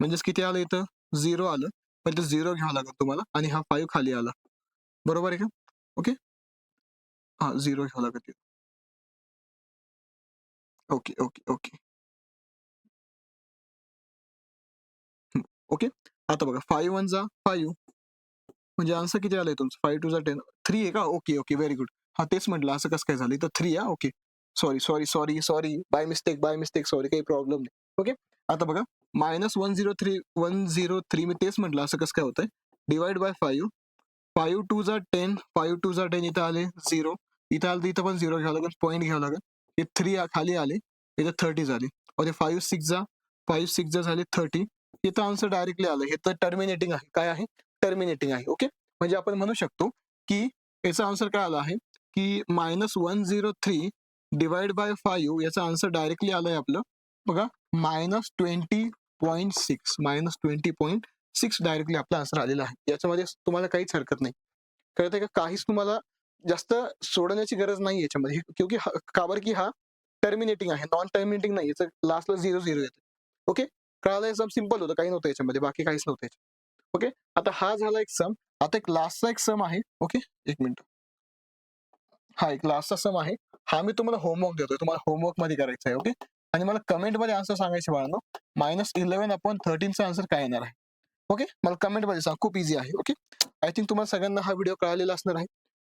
म्हणजेच किती आलं इथं 0 आलं. पण ते 0 घ्यावं लागेल तुम्हाला आणि हा 5 खाली आला. बरोबर आहे का. ओके, हा 0 घ्यावं लागेल. ओके ओके ओके ओके, आता बघा 5 1 5 म्हणजे आन्सर किती आलंय तुमचं 5 2 10 3 आहे का. Okay okay, very good. हा तेच म्हटलं असं कसं काय झालं इथं 3 हा. Okay, sorry sorry sorry sorry by mistake sorry, काही प्रॉब्लेम नाही. ओके, आता बघा -103 मी तेच म्हटलं असं कसं काय होतंय डिवाइड बाय 5 5 2 10 5 2 10 इथं आले 0 इथं आलं तर इथं पण 0 घ्यावं लागेल, पॉईंट घ्यावं लागेल. हे 3 खाली आले इथं 30 झाले आणि 5 6 झाले 30. इथं आन्सर डायरेक्टली आलं. हे तर टर्मिनेटिंग आहे. काय आहे टर्मिनेटिंग आहे. ओके, म्हणजे आपण म्हणू शकतो की याचा आन्सर काय आला आहे की -103 डिवाइड बाय 5 याचा आन्सर डायरेक्टली आलंय आपलं बघा -20.6 -20.6 डायरेक्टली आपला आन्सर आलेला आहे. याच्यामध्ये तुम्हाला काहीच हरकत नाही. कळतंय का. काहीच तुम्हाला जास्त सोडण्याची गरज नाही याच्यामध्ये, क्योंकि का बरं की हा टर्मिनेटिंग आहे, नॉन टर्मिनेटिंग नाही, याचं लास्टला 0-0 येतं. ओके, कळालं? एकदम सिंपल होतं, काही नव्हतं याच्यामध्ये, बाकी काहीच नव्हतं याच्यात. ओके, आता हा झाला एक सम. आता एक लास्टचा एक सम आहे. ओके, एक मिनिट. हा एक लास्टचा सम आहे. हा मी तुम्हाला होमवर्क देतोय, तुम्हाला होमवर्क मध्ये करायचा आहे. ओके, आणि मला कमेंट मध्ये आन्सर सांगायचे बाळांनो. -11/13 आन्सर काय येणार आहे? ओके, मला कमेंट मध्ये सांग, खूप इझी आहे. ओके, आय थिंक तुम्हाला सगळ्यांना हा व्हिडिओ कळालेला असणार आहे.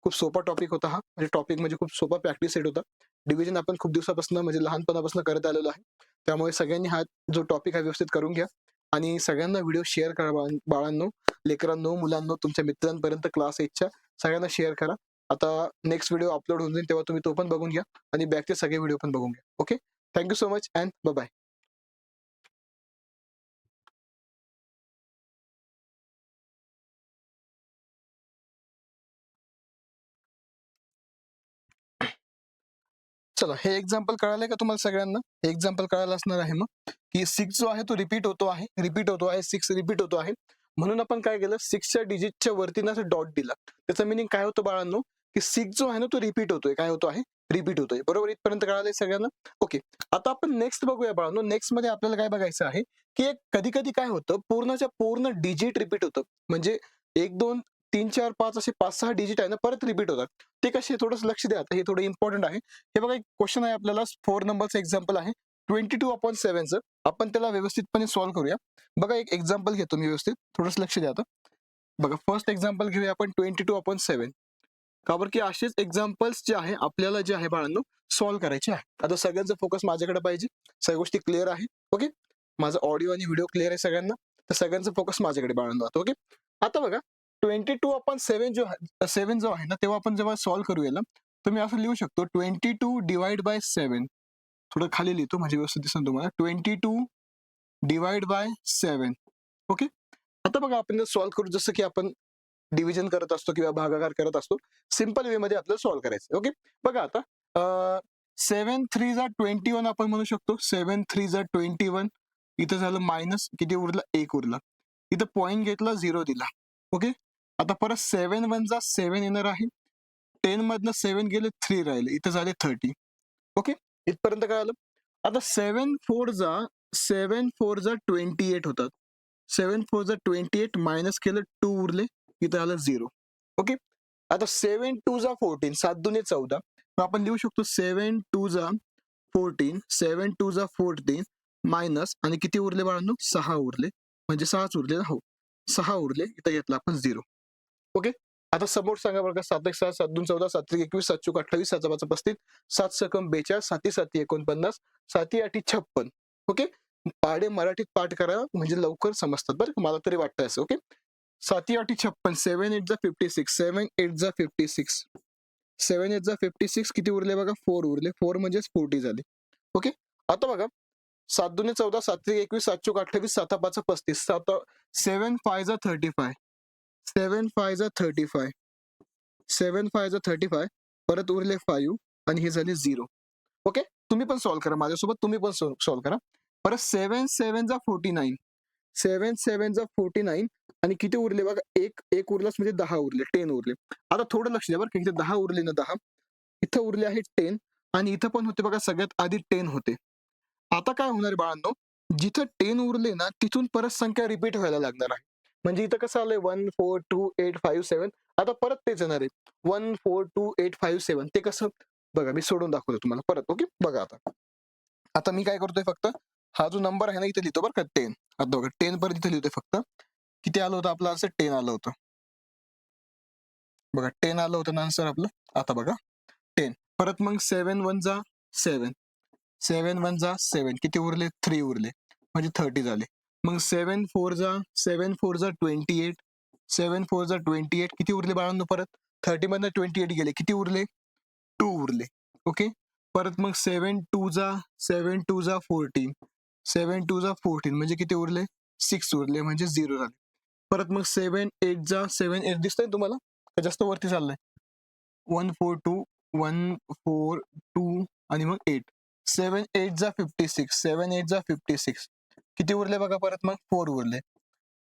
खूप सोपा टॉपिक होता हा, म्हणजे टॉपिक म्हणजे खूप सोपा प्रॅक्टिस सेट होता. डिव्हिजन आपण खूप दिवसापासून म्हणजे लहानपणापासून करत आलेलो आहे. त्यामुळे सगळ्यांनी हा जो टॉपिक आहे व्यवस्थित करून घ्या आणि सगळ्यांना व्हिडिओ शेअर करा. बाळांनो, लेकरांनो, मुलांनो, तुमच्या मित्रांपर्यंत क्लास 8च्या सगळ्यांना शेअर करा. आता नेक्स्ट व्हिडिओ अपलोड होऊन जाईल, तेव्हा तुम्ही तो पण बघून घ्या आणि बॅकचे सगळे व्हिडिओ पण बघून घ्या. Okay, thank you so much and bye. चला, हे एक्झाम्पल कळालंय का तुम्हाला सगळ्यांना? हे एक्झाम्पल कळालं असणार आहे मग, की 6 जो आहे तो रिपीट होतो आहे, 6 रिपीट होतो आहे. म्हणून आपण काय केलं, 6च्या डिजिटच्या वरती ना डॉट दिला. त्याचं मिनिंग काय होतं बाळांनो, की 6 जो आहे ना तो रिपीट होतोय. काय होतो आहे? रिपीट होतोय. बरोबर, इथपर्यंत कळालंय सगळ्यांना? ओके, आता आपण नेक्स्ट बघूया बाळांनो. नेक्स्ट मध्ये आपल्याला काय बघायचं आहे, की एक कधी-कधी काय होतं, पूर्णच्या पूर्ण डिजिट रिपीट होतं. म्हणजे 1, 2, 3, 4, 5 असे 5-6 डिजिट आहे ना परत रिपीट होतात. ते कसे? थोडंसं लक्ष द्या. आता हे थोडं इम्पॉर्टंट आहे. हे बघा, एक क्वेश्चन आहे आपल्याला, 4 नंबरचं एक्झाम्पल आहे 22/7चं. आपण त्याला व्यवस्थितपणे सॉल्व्ह करूया. बघा, एक एक्झाम्पल घेतो मी व्यवस्थित, थोडंसं लक्ष द्या आता. बघा, फर्स्ट एक्झाम्पल घेऊया आपण 22/7. का बरं की असेच एक्झाम्पल्स जे आहे आपल्याला जे आहे बाळांनो सॉल्व्ह करायचे आहे. आता सगळ्यांचा फोकस माझ्याकडे पाहिजे. सगळ्या गोष्टी क्लिअर आहे. ओके, माझा ऑडिओ आणि व्हिडिओ क्लिअर आहे सगळ्यांना, तर सगळ्यांचा फोकस माझ्याकडे बाळांनो आता. ओके, आता बघा 22/7 जो आहे ना, तेव्हा आपण जेव्हा सॉल्व्ह करूया ना, तुम्ही असं लिहू शकतो 22/7. थोडं खाली लिहितो म्हणजे व्यवस्थित दिसेल तुम्हाला. 22/7. ओके, आता बघा आपण सॉल्व्ह करू जसं की आपण डिव्हिजन करत असतो किंवा भागाकार करत असतो. सिंपल वे मध्ये आपल्याला सॉल्व्ह करायचं. ओके, बघा आता 7×3 = 21 आपण म्हणू शकतो. 7×3 = 21. इथं झालं मायनस, किती उरला? 1 उरला. इथं पॉईंट घेतला, 0 दिला. ओके, आता परत 7×1 = 7 येणार आहे. 10 मधनं 7 गेले, 3 राहिले. इथं झाले 30. ओके, इथपर्यंत काय आलं? आता 7×4 = 28 होतात. 7×4 = 28 मायनस केलं, 2 उरले. इथं आलं 0. ओके, आता 7×2 = 14. 7×2 = 14. मग आपण लिहू शकतो 7×2 = 14. 7×2 = 14 मायनस, आणि किती उरले बाळांनो? 6 उरले. म्हणजे 6च उरले ना? हो, 6 उरले. इथं घेतला आपण 0. ओके, आता समोर सांगा बरं का, 7×1 = 7, 7×2 = 7, 7×1 = 21, 7×4 = 28, 7×5 = 35, 7×6 = 42, 7×7 = 49, 7×8 = 56. ओके, पाढे मराठीत पाठ करा म्हणजे लवकर समजतात बरं का, मला तरी वाटतं असं. ओके, 7×8 = 56, 7×8 = 56, 7×8 = 56, 7×8 = 56, किती उरले बघा? 4 उरले. 4 म्हणजेच 40 झाले. ओके, आता बघा 7×2 = 14, 7×3 = 21, 7×4 = 28, 7×5 = 35, 7×5 = 35, 7×5 = 35, 7×5 = 35, परत उरले 5 आणि हे झाले 0. ओके, तुम्ही पण सॉल्व्ह करा माझ्यासोबत, तुम्ही पण सॉल्व्ह करा. परत 7×7 = 49, 7×7 = 49 आणि किती उरले बघा? एक उरलाच म्हणजे 10 उरले, 10 उरले. आता थोडं लक्ष द्या बरं का, इथे 10 उरले ना, 10 इथं उरले आहे 10 आणि इथं पण होते बघा, सगळ्यात आधी 10 होते. आता काय होणार आहे बाळांनो, जिथं 10 उरले ना तिथून परत संख्या रिपीट व्हायला लागणार आहे. म्हणजे इथं कसं आलंय 1 4 2 8 5 7, आता परत तेच येणार आहे 1 4 2 8 5 7. ते कसं बघा, मी सोडून दाखवतो तुम्हाला परत. ओके, बघा आता. आता मी काय करतोय, फक्त हा जो नंबर आहे ना इथे लिहितो बरं का, 10. आता बघा 10 पर्यंत इथे लिहितोय फक्त. किती आलं होतं आपलं आन्सर? 10 आलं होतं. बघा 10 आलं होतं ना आन्सर आपलं. आता बघा 10, परत मग 7×1 = 7, 7×1 = 7, किती उरले? 3 उरले, म्हणजे 30 झाले. मग 7×4 = 28, 7×4 = 28, किती उरले बाळांनो? परत 30 मधनं 28 गेले, किती उरले? 2 उरले. ओके, परत मग 7×2 = 14, 7×2 = 14 म्हणजे किती उरले? 6 उरले, म्हणजे 0 झाले. परत मग 7×8 दिसतंय तुम्हाला का जास्त वरती चाललंय? 142, 142 आणि मग 8. 7×8 = 56, 7×8 = 56. किती उरले बघा? परत मग 4 उरले.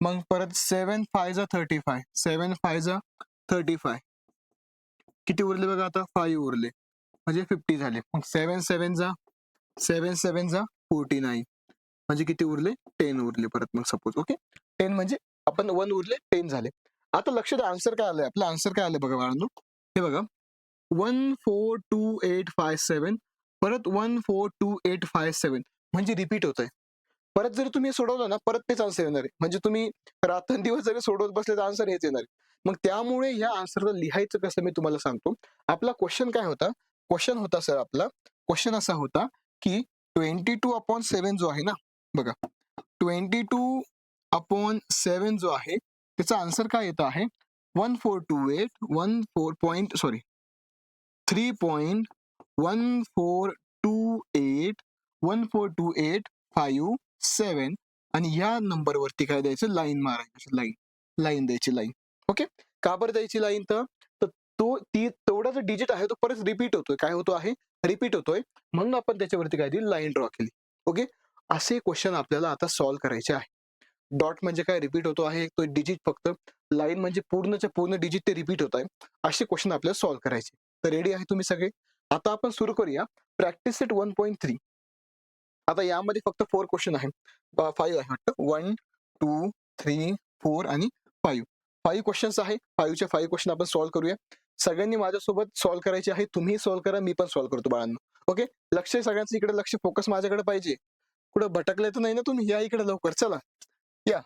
मग परत 7×5 = 35, 7×5 = 35. किती उरले बघा आता 5 उरले म्हणजे 50 झाले. मग 7 7 जा 49 म्हणजे किती उरले 10 उरले परत मग सपोज. ओके 10 म्हणजे आपण 1 उरले 10 झाले. आता लक्ष द्या आन्सर काय आलंय आपलं. आन्सर काय आलंय बघा बाळांनो. हे बघा 142857 परत 142857 म्हणजे रिपीट होत आहे. परत जर तुम्ही सोडवलं ना परत तेच आन्सर येणार आहे. म्हणजे तुम्ही रात्रंदिवस जरी सोडवत बसले तर आन्सर हेच येणार आहे. मग त्यामुळे ह्या आन्सरला लिहायचं कसं मी तुम्हाला सांगतो. आपला क्वेश्चन काय होता. क्वेश्चन होता सर आपला क्वेश्चन असा होता की 22/7 जो आहे ना बघा 22/7 जो आहे त्याचा आन्सर काय येत आहे 3.1428 आणि ह्या नंबरवरती काय द्यायचं लाईन मारायची लाईन द्यायची लाईन. ओके का बरं द्यायची लाईन तर तेवढा जो डिजिट आहे तो परत रिपीट होतोय. काय होतो आहे रिपीट होतोय म्हणून आपण त्याच्यावरती काय दिली लाईन ड्रॉ केली. ओके असे क्वेश्चन आपल्याला आता सॉल्व्ह करायचे आहे. डॉट म्हणजे काय रिपीट होतो आहे तो डिजिट फक्त लाईन म्हणजे पूर्णच्या पूर्ण डिजिट ते रिपीट होत आहे. असे क्वेश्चन आपल्याला सॉल्व्ह करायचे. तर रेडी आहे तुम्ही सगळे. आता आपण सुरू करूया प्रॅक्टिस सेट 1.3. आता यामध्ये फक्त 4 क्वेश्चन आहे 5 आहे वाटतं 1 2 3 4 आणि 5 क्वेश्चन्स आहे. 5च्या 5 क्वेश्चन आपण सॉल्व्ह करूया. सगळ्यांनी माझ्यासोबत सॉल्व्ह करायचे आहे. तुम्ही सॉल्व्ह करा मी पण सॉल्व्ह करतो बाळांनो. ओके लक्ष सगळ्यांचं इकडे लक्ष फोकस माझ्याकडे पाहिजे. कुठं भटकले तर नाही ना तुम्ही. या इकडे लवकर चला या.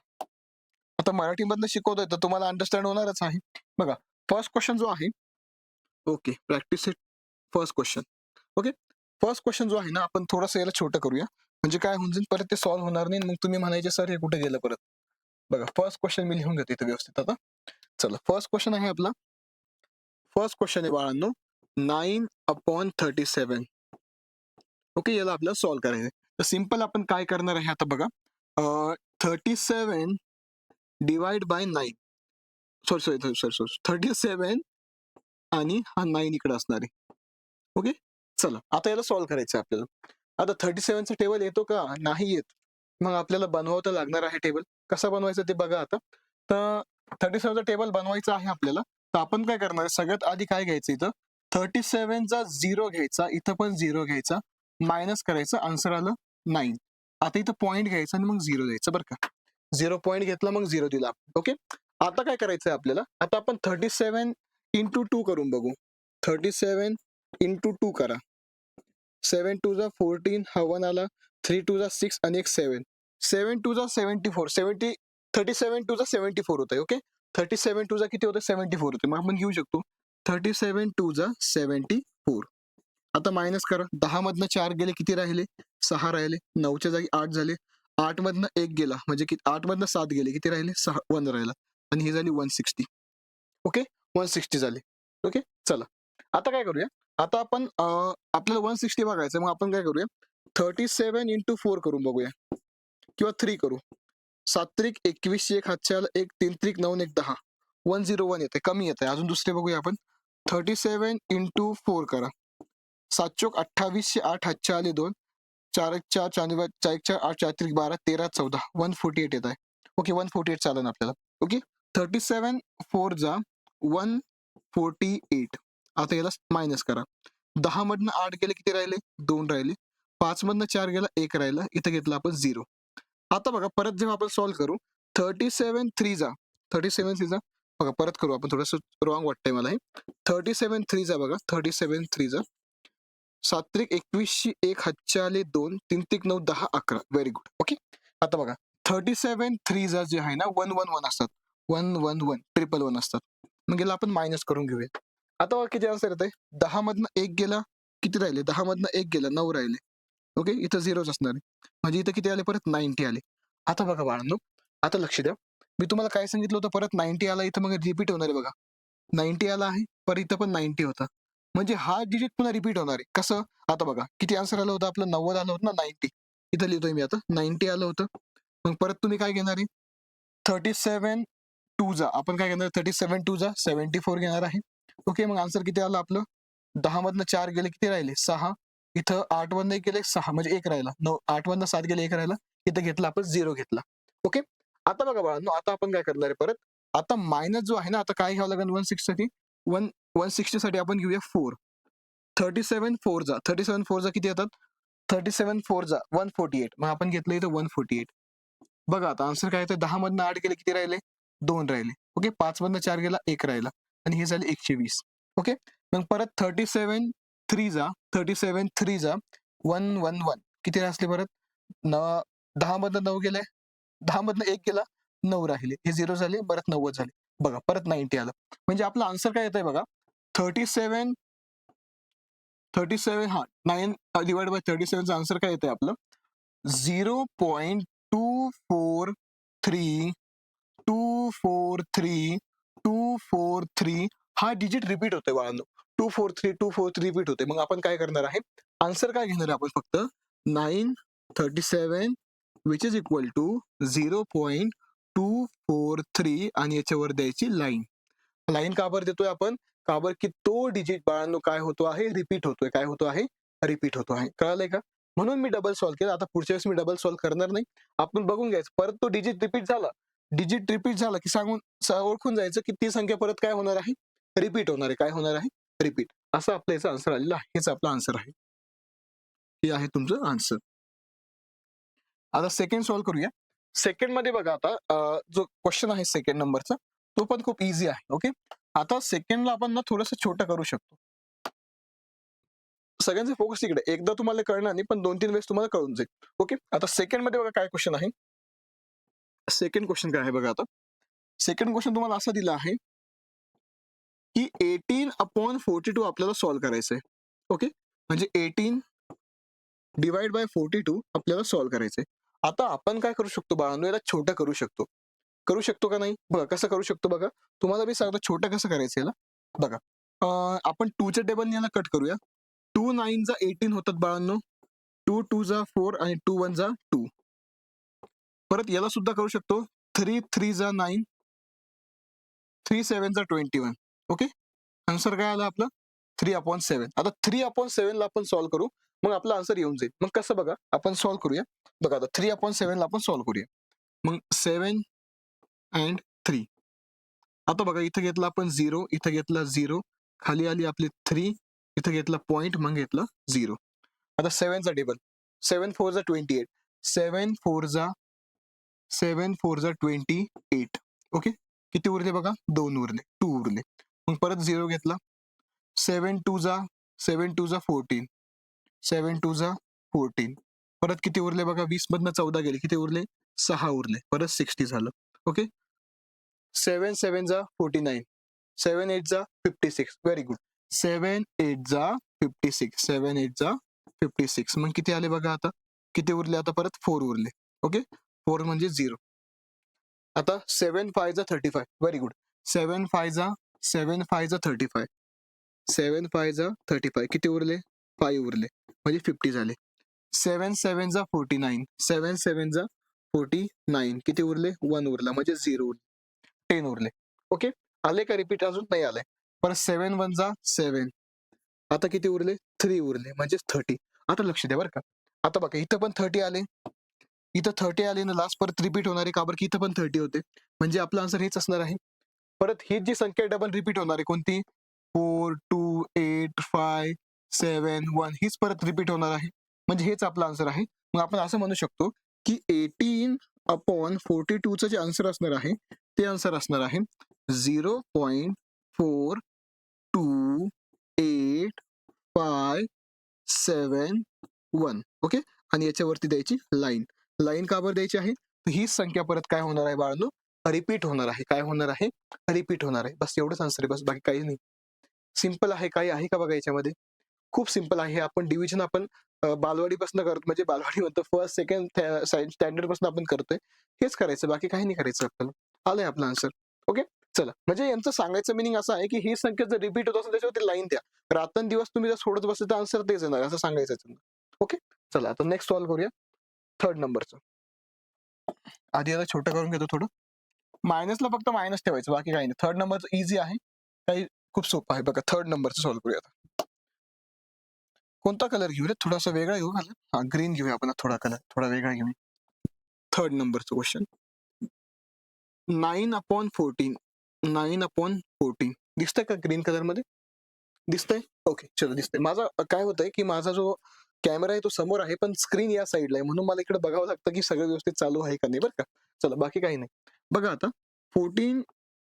आता मराठीमधनं शिकवतोय तर तुम्हाला अंडरस्टँड होणारच आहे. बघा फर्स्ट क्वेश्चन जो आहे okay practice set first question. Okay first question जो आहे ना आपण थोडंसं याला छोटं करूया म्हणजे काय होऊन जाईल परत ते सॉल्व्ह होणार नाही. मग तुम्ही म्हणायचे सर हे कुठे गेलं परत. बघा फर्स्ट क्वेश्चन मी लिहून घेते इथे व्यवस्थित. आता चला फर्स्ट क्वेश्चन आहे आपला. फर्स्ट क्वेश्चन आहे बाळांनो 9/37. ओके याला आपल्याला सॉल्व्ह करायचं. तर सिंपल आपण काय करणार आहे आता बघा 37 डिवाइड बाय 9 सॉरी 37 आणि हा 9 इकडे असणार आहे. ओके चला आता याला सॉल्व्ह करायचं आहे आपल्याला. आता 37चा टेबल येतो का नाही येत. मग आपल्याला बनवावं लागणार आहे टेबल. कसा बनवायचा ते बघा आता. तर 37चा टेबल बनवायचा आहे आपल्याला. तर आपण काय करणार सगळ्यात आधी काय घ्यायचं इथं 37चा 0 घ्यायचा इथं पण 0 घ्यायचा मायनस करायचं आन्सर आलं 9. आता इथं पॉईंट घ्यायचा आणि मग 0 द्यायचं बरं का. 0 पॉईंट घेतला मग 0 दिला. ओके आता काय करायचंय आपल्याला. आता आपण 37 इंटू 2 करून बघू. 37 इंटू 2 करा. 7 2 जा 14 हा 1 आला 3 2 जा 6 आणि एक 7 7 2 जा 74 37 2 जा 74 होत आहे. ओके 37 2 जा किती होतं 74 होते. मग आपण घेऊ शकतो 37 2 जा 74. आता मायनस करा 10 मधनं 4 गेले किती राहिले 6 राहिले 9च्या जागी 8 झाले 8 मधनं 1 गेला म्हणजे 8 मधनं 7 गेले किती राहिले 6 1 राहिला आणि ही झाली 160. ओके 160 झाले. ओके चला आता काय करूया. आता आपण आपल्याला 160 बघायचं मग आपण काय करूया 37 इंटू 4 करून बघूया किंवा 3 करू. 7 त्रिक 21 एक हातच्या 1 3 त्रिक 9 1 10 101 येते कमी येते. अजून दुसरे बघूया आपण 37 इंटू 4 करा. 7 चोक 28 8 हातच्या आले 2 4 1 4 4 1 4 8 4 त्रिक 12 13 14 148 येत आहे. ओके 148 चालेल आपल्याला. ओके 37 4 जा 148. आता याला मायनस करा 10 मधनं 8 गेले किती राहिले 2 राहिले 5 मधनं 4 गेला 1 राहिला इथं घेतला आपण 0. आता बघा परत जेव्हा आपण सॉल्व्ह करू 37 3 जा बघा परत करू आपण थोडंसं रॉंग वाटतंय मला हे 37 3 जा बघा 37 3 जा 7 त्रिक 21 1 हातच्या आले 2 3 त्रिक 9 10 11 व्हेरी गुड. ओके आता बघा 37 3 जा जे आहे ना 111 असतात 111 ट्रिपल 1 असतात. मग याला आपण मायनस करून घेऊया. आता बघा किती आन्सर येत आहे 10 मधनं 1 गेला किती राहिले 10 मधनं 1 गेला 9 राहिले. ओके इथं 0 असणार आहे म्हणजे इथं किती आले परत 90 आले. आता बघा बाळांनो आता लक्ष द्या मी तुम्हाला काय सांगितलं होतं परत 90 आला इथं मग रिपीट होणार आहे बघा 90 आला आहे परत इथं पण 90 होता म्हणजे हा डिजिट पुन्हा रिपीट होणार आहे. कसं आता बघा किती आन्सर आलं होतं आपलं 90 आलं होतं ना 90 इथं लिहितोय मी आता 90 आलं होतं. मग परत तुम्ही काय घेणार आहे 37 2 जा आपण काय घेणार 37 2 जा 74 घेणार आहे. ओके मग आन्सर किती आलं आपलं 10 मधनं 4 गेले किती राहिले 6 इथं 8 मधनं गेले 6 म्हणजे 1 राहिला 8 मधनं 7 गेले 1 राहिला इथं घेतला आपण 0 घेतला. ओके आता बघा बाळांनो आता आपण काय करणार आहे परत आता मायनस जो आहे ना आता काय घ्यावं लागेल 160 साठी 160 साठी आपण घेऊया 4. 37 4 जा किती येतात? 37 4 जा 148. मग आपण घेतलं इथं 148. बघा आता आन्सर काय येतं? 10 मधनं 8 गेले किती राहिले? 2 राहिले. ओके, 5 मधनं 4 गेला 1 राहिला आणि हे झाले 120. ओके, मग परत 37 3 जा 111 किती असले परत? 10 मधनं 9 गेले, 10 मधनं 1 गेला 9 राहिले, हे 0 झाले, परत 90 झाले. बघा परत 90 आलं. म्हणजे आपला आन्सर काय येतंय बघा, 37 हा 9 डिवाइड बाय 37 चा आन्सर काय येतंय आपलं? 0.243 हा डिजिट रिपीट होतोय बाळांनो. 243 रिपीट होते. मग आपण काय करणार आहे? आन्सर काय घेणार आहे आपण? फक्त 937 विच इज इक्वल टू 0.243 आणि याच्यावर द्यायची लाईन. लाईन का बरं देतोय आपण? का बरं की तो डिजिट बाळांनो काय होतो आहे? रिपीट होतोय. काय होतो आहे? रिपीट होतो आहे. कळालंय का? म्हणून मी डबल सॉल्व्ह केलं. आता पुढच्या वेळेस मी डबल सॉल्व्ह करणार नाही. आपण बघून घ्यायचं. परत तो डिजिट रिपीट झाला की ओळखून जायचं की ती संख्या परत काय होणार आहे? रिपीट होणार आहे. काय होणार आहे? रिपीट. असं आपलं याचं आन्सर आलेलं आहे. हेच आपलं आन्सर आहे. हे आहे तुमचं आन्सर. आता सेकंड सॉल्व्ह करूया. सेकंड मध्ये बघा आता जो क्वेश्चन आहे सेकंड नंबरचा तो पण खूप इझी आहे. ओके, आता सेकंडला आपण ना थोडंसं छोटं करू शकतो. सगळ्यांचे फोकस तिकडे. एकदा तुम्हाला कळणार नाही, पण 2-3 वेळेस तुम्हाला कळून जाईल. ओके, आता सेकंड मध्ये बघा काय क्वेश्चन आहे. सेकंड क्वेश्चन काय आहे बघा आता. सेकंड क्वेश्चन तुम्हाला असा दिला आहे की 18/42 आपल्याला सॉल्व्ह करायचं आहे. ओके, म्हणजे 18 डिवाइड बाय 42 आपल्याला सॉल्व्ह करायचंय. आता आपण काय करू शकतो बाळांनो, याला छोटं करू शकतो. करू शकतो का नाही? बघा कसं करू शकतो बघा. तुम्हाला मी सांगतो छोटं कसं करायचं याला. बघा आपण 2च्या टेबलने याला कट करूया. 2 9 जा 18 होतात बाळांनो. 2 2 जा 4 आणि 2 1 जा 2. परत याला सुद्धा करू शकतो. 3 3 जा 9, 3 7 जा 21. ओके, आन्सर काय आला आपला? 3/7. आता 3/7 ला आपण सॉल्व्ह करू, मग आपला आन्सर येऊन जाईल. मग कसं बघा, आपण सॉल्व्ह करूया. बघा आता 3/7 ला आपण सॉल्व्ह करूया. मग 7 and 3. आता बघा इथं घेतला आपण 0, इथं घेतला 0, खाली आली आपली 3, इथं घेतला पॉइंट, मग घेतला 0. आता 7 चा टेबल. 7 4 जा 28. 7 4 जा 28. ओके, किती उरले बघा? 2 उरले, 2 उरले. मग परत 0 घेतला. 7 2 जा 14. 7 2 जा 14. परत किती उरले बघा? 20 मधनं 14 गेले, किती उरले? 6 उरले. परत 60 झालं. ओके, 7 7 जा 49. 7 8 जा 56. Very good. 7 8 जा 56. 7 8 जा 56. मग किती आले बघा आता? किती उरले आता? परत 4 उरले. ओके, 4 म्हणजे 0. आता 7 5 जा 35. Very good. 7 5 जा 35. 7 5 जा 35. किती उरले? 5 उरले. म्हणजे 50 झाले. 7 7 जा 49. 7 7 जा 49. किती उरले? 1 उरला, म्हणजे 0 उरले. 10 उरले. ओके, आले का रिपीट? अजून नाही आले. परत 7 1 जा 7. आता किती उरले? 3 उरले, म्हणजे 30. आता लक्ष द्या बरं का. आता बघा इथं पण 30 आले, इथं 30 आले ना, लास्ट परत रिपीट होणार आहे. का बरं की इथं पण 30 होते. म्हणजे आपलं आन्सर हेच असणार आहे. परत ही जी संख्या डबल रिपीट होणार आहे कोणती? 4 2 8 5 7 1 हीच परत रिपीट होणार आहे. म्हणजे हेच आपलं आन्सर आहे. मग आपण असं म्हणू शकतो की 18/42 चं जे आन्सर असणार आहे ते आन्सर असणार आहे 0.42851. ओके, आणि याच्यावरती द्यायची लाईन. लाईन का बरं द्यायची आहे? ही संख्या परत काय होणार आहे बाळांनो? रिपीट होणार आहे. काय होणार आहे? रिपीट होणार आहे. बस एवढंच आन्सर आहे, बस बाकी काही नाही. सिंपल आहे. काही आहे का बघा याच्यामध्ये? खूप सिंपल आहे. आपण डिव्हिजन आपण बालवाडीपासून करतो, म्हणजे बालवाडी म्हणतो, फर्स्ट सेकंड स्टँडर्ड पासून आपण करतोय. हेच करायचं, बाकी काही नाही करायचं आपल्याला. आलंय आपलं आन्सर. ओके, चला. म्हणजे यांचं सांगायचं मिनिंग असं आहे की ही संख्या जर रिपीट होत असेल त्याच्यावरती लाईन द्या. रात्रंदिवस तुम्ही जर सोडत बसले तर आन्सर तेच येणार, असं सांगायचं आहे. ओके, चला आता नेक्स्ट सॉल्व्ह करूया थर्ड नंबरचं. आधी आता छोटं करून घेतो थोडं. मायनसला फक्त मायनस ठेवायचं, बाकी काही नाही. थर्ड नंबरचं इझी आहे, काही खूप सोपं आहे. बघा थर्ड नंबरचं सॉल्व्ह करूया आता. कोणता कलर घेऊया? थोडासा वेगळा घेऊ. हा, ग्रीन घेऊया आपण. थोडा कलर थोडा वेगळा घेऊया. थर्ड नंबरचं क्वेश्चन. 9/14. 9/14 दिसतंय का ग्रीन कलर मध्ये? दिसतंय? ओके, चलो दिसतंय. माझा काय होतंय, की माझा जो कॅमेरा आहे तो समोर आहे, पण स्क्रीन या साईडला आहे. म्हणून मला इकडे बघावं लागतं, की सगळं व्यवस्थित चालू आहे का नाही, बरं का. चला बाकी काही नाही. बघा आता 14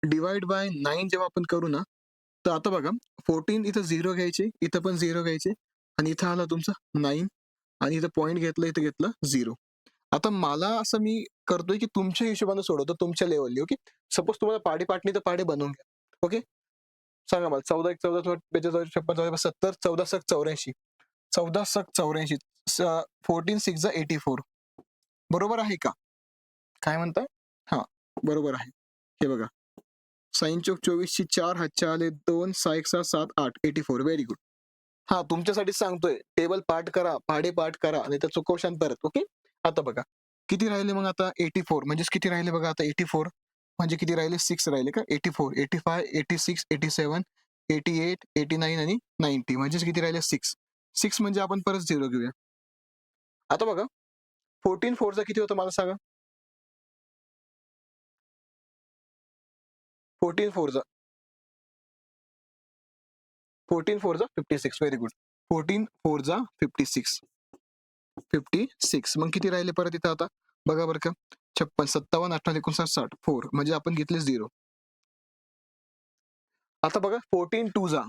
डिव्हाइड बाय 9 जेव्हा आपण करू ना, तर आता बघा 14 इथं 0 घ्यायचे, इथं पण 0 घ्यायचे आणि इथं आला तुमचा 9 आणि इथं पॉइंट घेतलं, इथं घेतलं 0. आता मला असं मी करतोय, की तुमच्या हिशोबाने सोडवतो, तुमच्या लेव्हलनी. ओके. सपोज तुम्हाला पाढे-पाटणी तर पाढे बनवून घ्या. ओके. सांगा मला 14 1 14 45 56 70 14 सक 84 14 सक 84 14 6 जा 84 बरोबर आहे का? काय म्हणताय? हा, बरोबर आहे. हे बघा, साइन चौक 24 ची 4 हातच्या आले 2 6 1 6 7 8 84. Very good. हा, तुमच्यासाठी सांगतोय, टेबल पाठ करा, पाढे पाठ करा आणि त्या चुकवशान परत. ओके. आता बघा किती राहिले मग आता 84 म्हणजेच किती राहिले बघा आता 84 म्हणजे किती राहिले 6 राहिले का 84 85 86 87 88 89 आणि 90 म्हणजेच किती राहिले 6 6 म्हणजे आपण परत 0 घेऊया. आता बघा 14 4 चा किती होतं मला सांगा. 14 4 चा 14 4 चा 56. Very good. 14 4 चा 56 56 मग किती राहिले परत इथं आता बघा बरं का 56 57 58 59 60 4 म्हणजे आपण घेतले 0. आता बघा 14 2 जा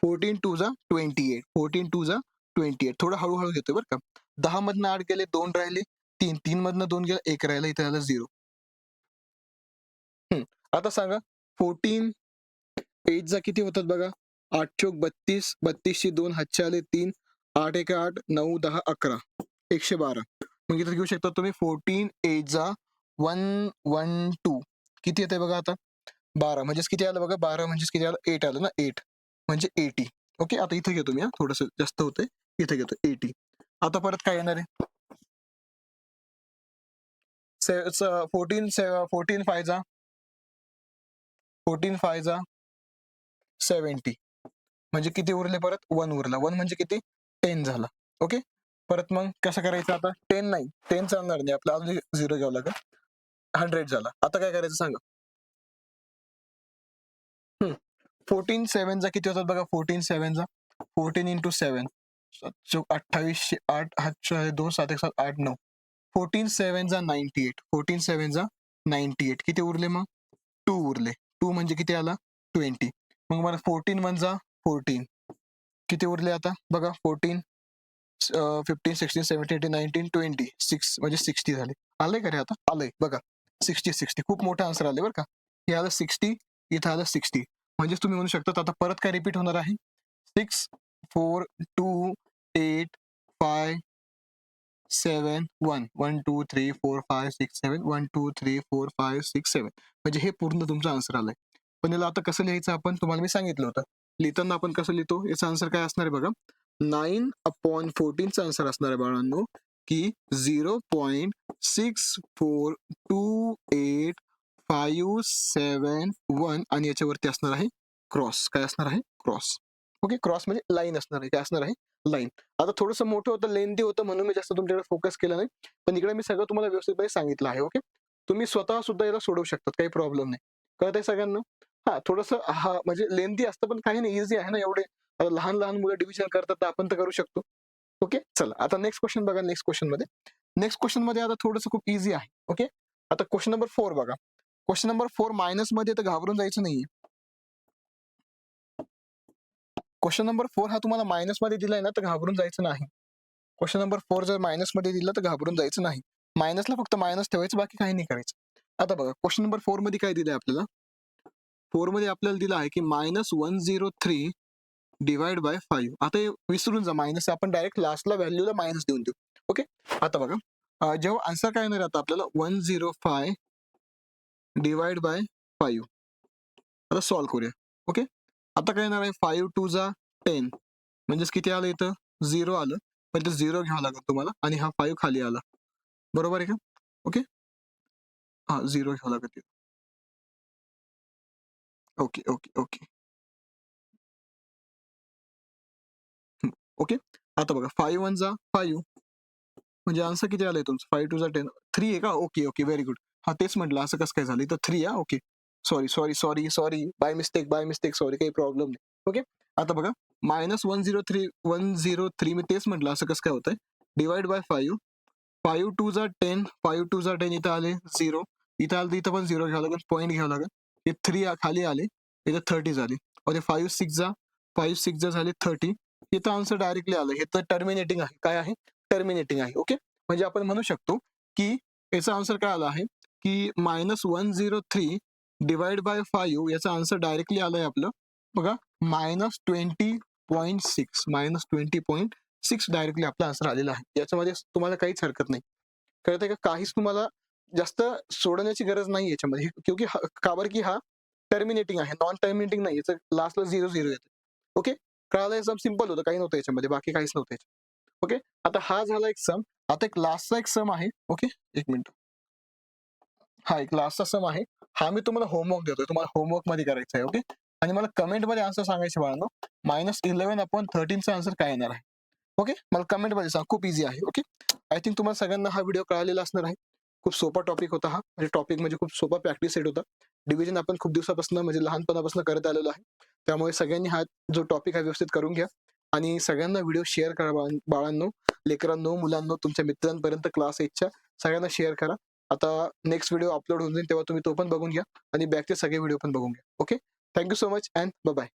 14 2 जा 28 14 2 जा 28 थोडं हळूहळू घेतोय बरं का. 10 मधनं 8 गेले 2 राहिले 3 3 मधनं 2 गेले 1 राहिला इथे आलं 0. आता सांगा 14 8 जा किती होतात बघा 8 चोक 32 32 ची 2 हातचे आले 3 8 1 8 9 10 11 112. मग इथं घेऊ शकता तुम्ही 14 8 जा 112 किती येते बघा आता 12 म्हणजेच किती आलं बघा 12 म्हणजेच किती आलं 8 आलं ना 8 म्हणजे 80. ओके. आता इथे घेतो मी थोडस जास्त होतंय इथे घेतो 80. आता परत काय येणार आहे 14 14 5 जा 14 5 जा 70 म्हणजे किती उरले परत 1 उरला 1 म्हणजे किती 10 झाला. ओके. परत मग कसं करायचं आता 10 नाही 10 चालणार नाही आपलं अजून 0 घ्यावं लागेल 100 झाला. आता काय करायचं सांगा. 14 7 जा किती होतात बघा 14 7 जा 14 इंटू 7 28 8 8 2 7 1 7 8 9 14 7 जा 98 14 7 जा 98 किती उरले मग 2 उरले 2 म्हणजे किती आला 20. मग मला 14 1 जा 14 किती उरले आता बघा 14 15 16 17 18 19 20 6 म्हणजे 60 झाले. आलंय का रे आता आलंय बघा 60 60 खूप मोठा आन्सर आले बरं का. हे आलं 60 इथं आलं 60 म्हणजेच तुम्ही म्हणू शकता आता परत काय रिपीट होणार आहे 6 4 2 8 5 7 1 1 2 3 4 5 6 7 1 2 3 4 5 6 7 म्हणजे हे पूर्ण तुमचा आन्सर आलाय. पण याला आता कसं लिहायचं आपण तुम्हाला मी सांगितलं होतं. लिहिताना आपण कसं लिहितो याचा आन्सर काय असणार आहे बघा 9/14 चा आन्सर असणार आहे बाळांनो की 0.642851 आणि याच्यावरती असणार आहे क्रॉस. काय असणार आहे क्रॉस. ओके. क्रॉस म्हणजे लाईन असणार आहे. काय असणार आहे लाईन. आता थोडंसं मोठं होतं लेंदी होतं म्हणून मी जास्त तुमच्याकडे फोकस केला नाही. पण इकडे मी सगळं तुम्हाला व्यवस्थितपणे सांगितलं आहे. ओके. तुम्ही स्वतः सुद्धा याला सोडवू शकतात काही प्रॉब्लेम नाही. कळतंय सगळ्यांना. हा, थोडंसं हा म्हणजे लेंदी असतं पण काही नाही इझी आहे ना एवढे लहान लहान मुलं डिव्हिजन करतात तर आपण तर करू शकतो. ओके. चला आता नेक्स्ट क्वेश्चन बघा. नेक्स्ट क्वेश्चन मध्ये आता थोडंसं खूप इझी आहे. ओके. आता क्वेश्चन नंबर 4 बघा. क्वेश्चन नंबर 4 मायनस मध्ये तर घाबरून जायचं नाहीये. क्वेश्चन नंबर 4 हा तुम्हाला मायनस मध्ये दिलाय ना तर घाबरून जायचं नाही. क्वेश्चन नंबर 4 जर मायनस मध्ये दिला तर घाबरून जायचं नाही. मायनसला फक्त मायनस ठेवायचं बाकी काही नाही करायचं. आता बघा क्वेश्चन नंबर 4 मध्ये काय दिलंय आपल्याला 4 मध्ये आपल्याला दिलं आहे की -103 डिवाइड बाय 5. आता हे विसरून जा मायनस आपण डायरेक्ट लास्टला व्हॅल्यूला मायनस देऊन देऊ. ओके. आता बघा जेव्हा आन्सर काय येणार आता आपल्याला 105 डिवाइड बाय 5. आता सॉल्व्ह करूया. ओके. आता काय येणार आहे 5 2 जा 10 म्हणजेच किती आलं इथं 0 आलं. पण इथं 0 घ्यावं लागेल तुम्हाला आणि हा 5 खाली आला. बरोबर आहे का. ओके. हा 0 घ्यावं लागेल. Okay okay okay okay. आता बघा 5 1 जा 5 म्हणजे आन्सर किती आलंय तुमचं 5 2 जा 10 3 आहे का. Okay okay very good. हा तेच म्हटलं असं कसं काय झालं इथं 3 okay. Sorry sorry sorry sorry by mistake sorry, काही प्रॉब्लेम नाही. ओके, आता बघा -103 मी तेच म्हटलं असं कसं काय होतंय. डिवाइड बाय 5, 5 टू जा 10, 5 टू जा 10, इथं आले 0, इथं आलं तर इथं पण 0 घ्यावं लागेल, पॉईंट घ्यावं लागेल. हे 3 खाली आले, इथं 30 झाले. आणि 5 6 जा झाले 30. इथं आन्सर डायरेक्टली आलं. हे तर टर्मिनेटिंग आहे. काय आहे? टर्मिनेटिंग आहे. ओके, म्हणजे आपण म्हणू शकतो की याचा आन्सर काय आला आहे की -103 डिवाइड बाय 5 याचा आन्सर डायरेक्टली आलंय आपलं बघा -20.6 डायरेक्टली आपला आन्सर आलेला आहे. याच्यामध्ये तुम्हाला काहीच हरकत नाही. कळतंय का? काहीच तुम्हाला जास्त सोडवण्याची गरज नाही याच्यामध्ये, क्योंकि का बरं की हा टर्मिनेटिंग आहे, नॉन टर्मिनेटिंग नाही. याचं लास्टला 0 येतं. ओके, कळालं? एकदम सिंपल होतं, काही नव्हतं याच्यामध्ये, बाकी काहीच नव्हतं याच्यात. ओके, आता हा झाला एक सम. आता एक लास्टचा एक सम आहे. ओके, एक मिनिट. हा एक लास्टचा सम आहे. हा मी तुम्हाला होमवर्क देतोय, तुम्हाला होमवर्क मध्ये करायचा आहे. ओके, आणि मला कमेंट मध्ये आन्सर सांगायचे बाळांनो. -11/13 चा आन्सर काय येणार आहे? ओके, मला कमेंट मध्ये सांग. खूप इझी आहे. ओके, आय थिंक तुम्हाला सगळ्यांना हा व्हिडिओ कळालेला असणार आहे. खूप सोपा टॉपिक होता हा, म्हणजे टॉपिक म्हणजे खूप सोपा प्रॅक्टिस सेट होता. डिव्हिजन आपण खूप दिवसापासून म्हणजे लहानपणापासून करत आलेलो आहे. त्यामुळे सगळ्यांनी हा जो टॉपिक आहे व्यवस्थित करून घ्या आणि सगळ्यांना व्हिडिओ शेअर करा. बाळांनो, लेकरांनो, मुलांनो, तुमच्या मित्रांपर्यंत क्लास 8च्या सगळ्यांना शेअर करा. आता नेक्स्ट व्हिडिओ अपलोड होऊन जाईल, तेव्हा तुम्ही तो पण बघून घ्या आणि बॅकचे सगळे व्हिडिओ पण बघून घ्या. Okay, thank you so much and bye.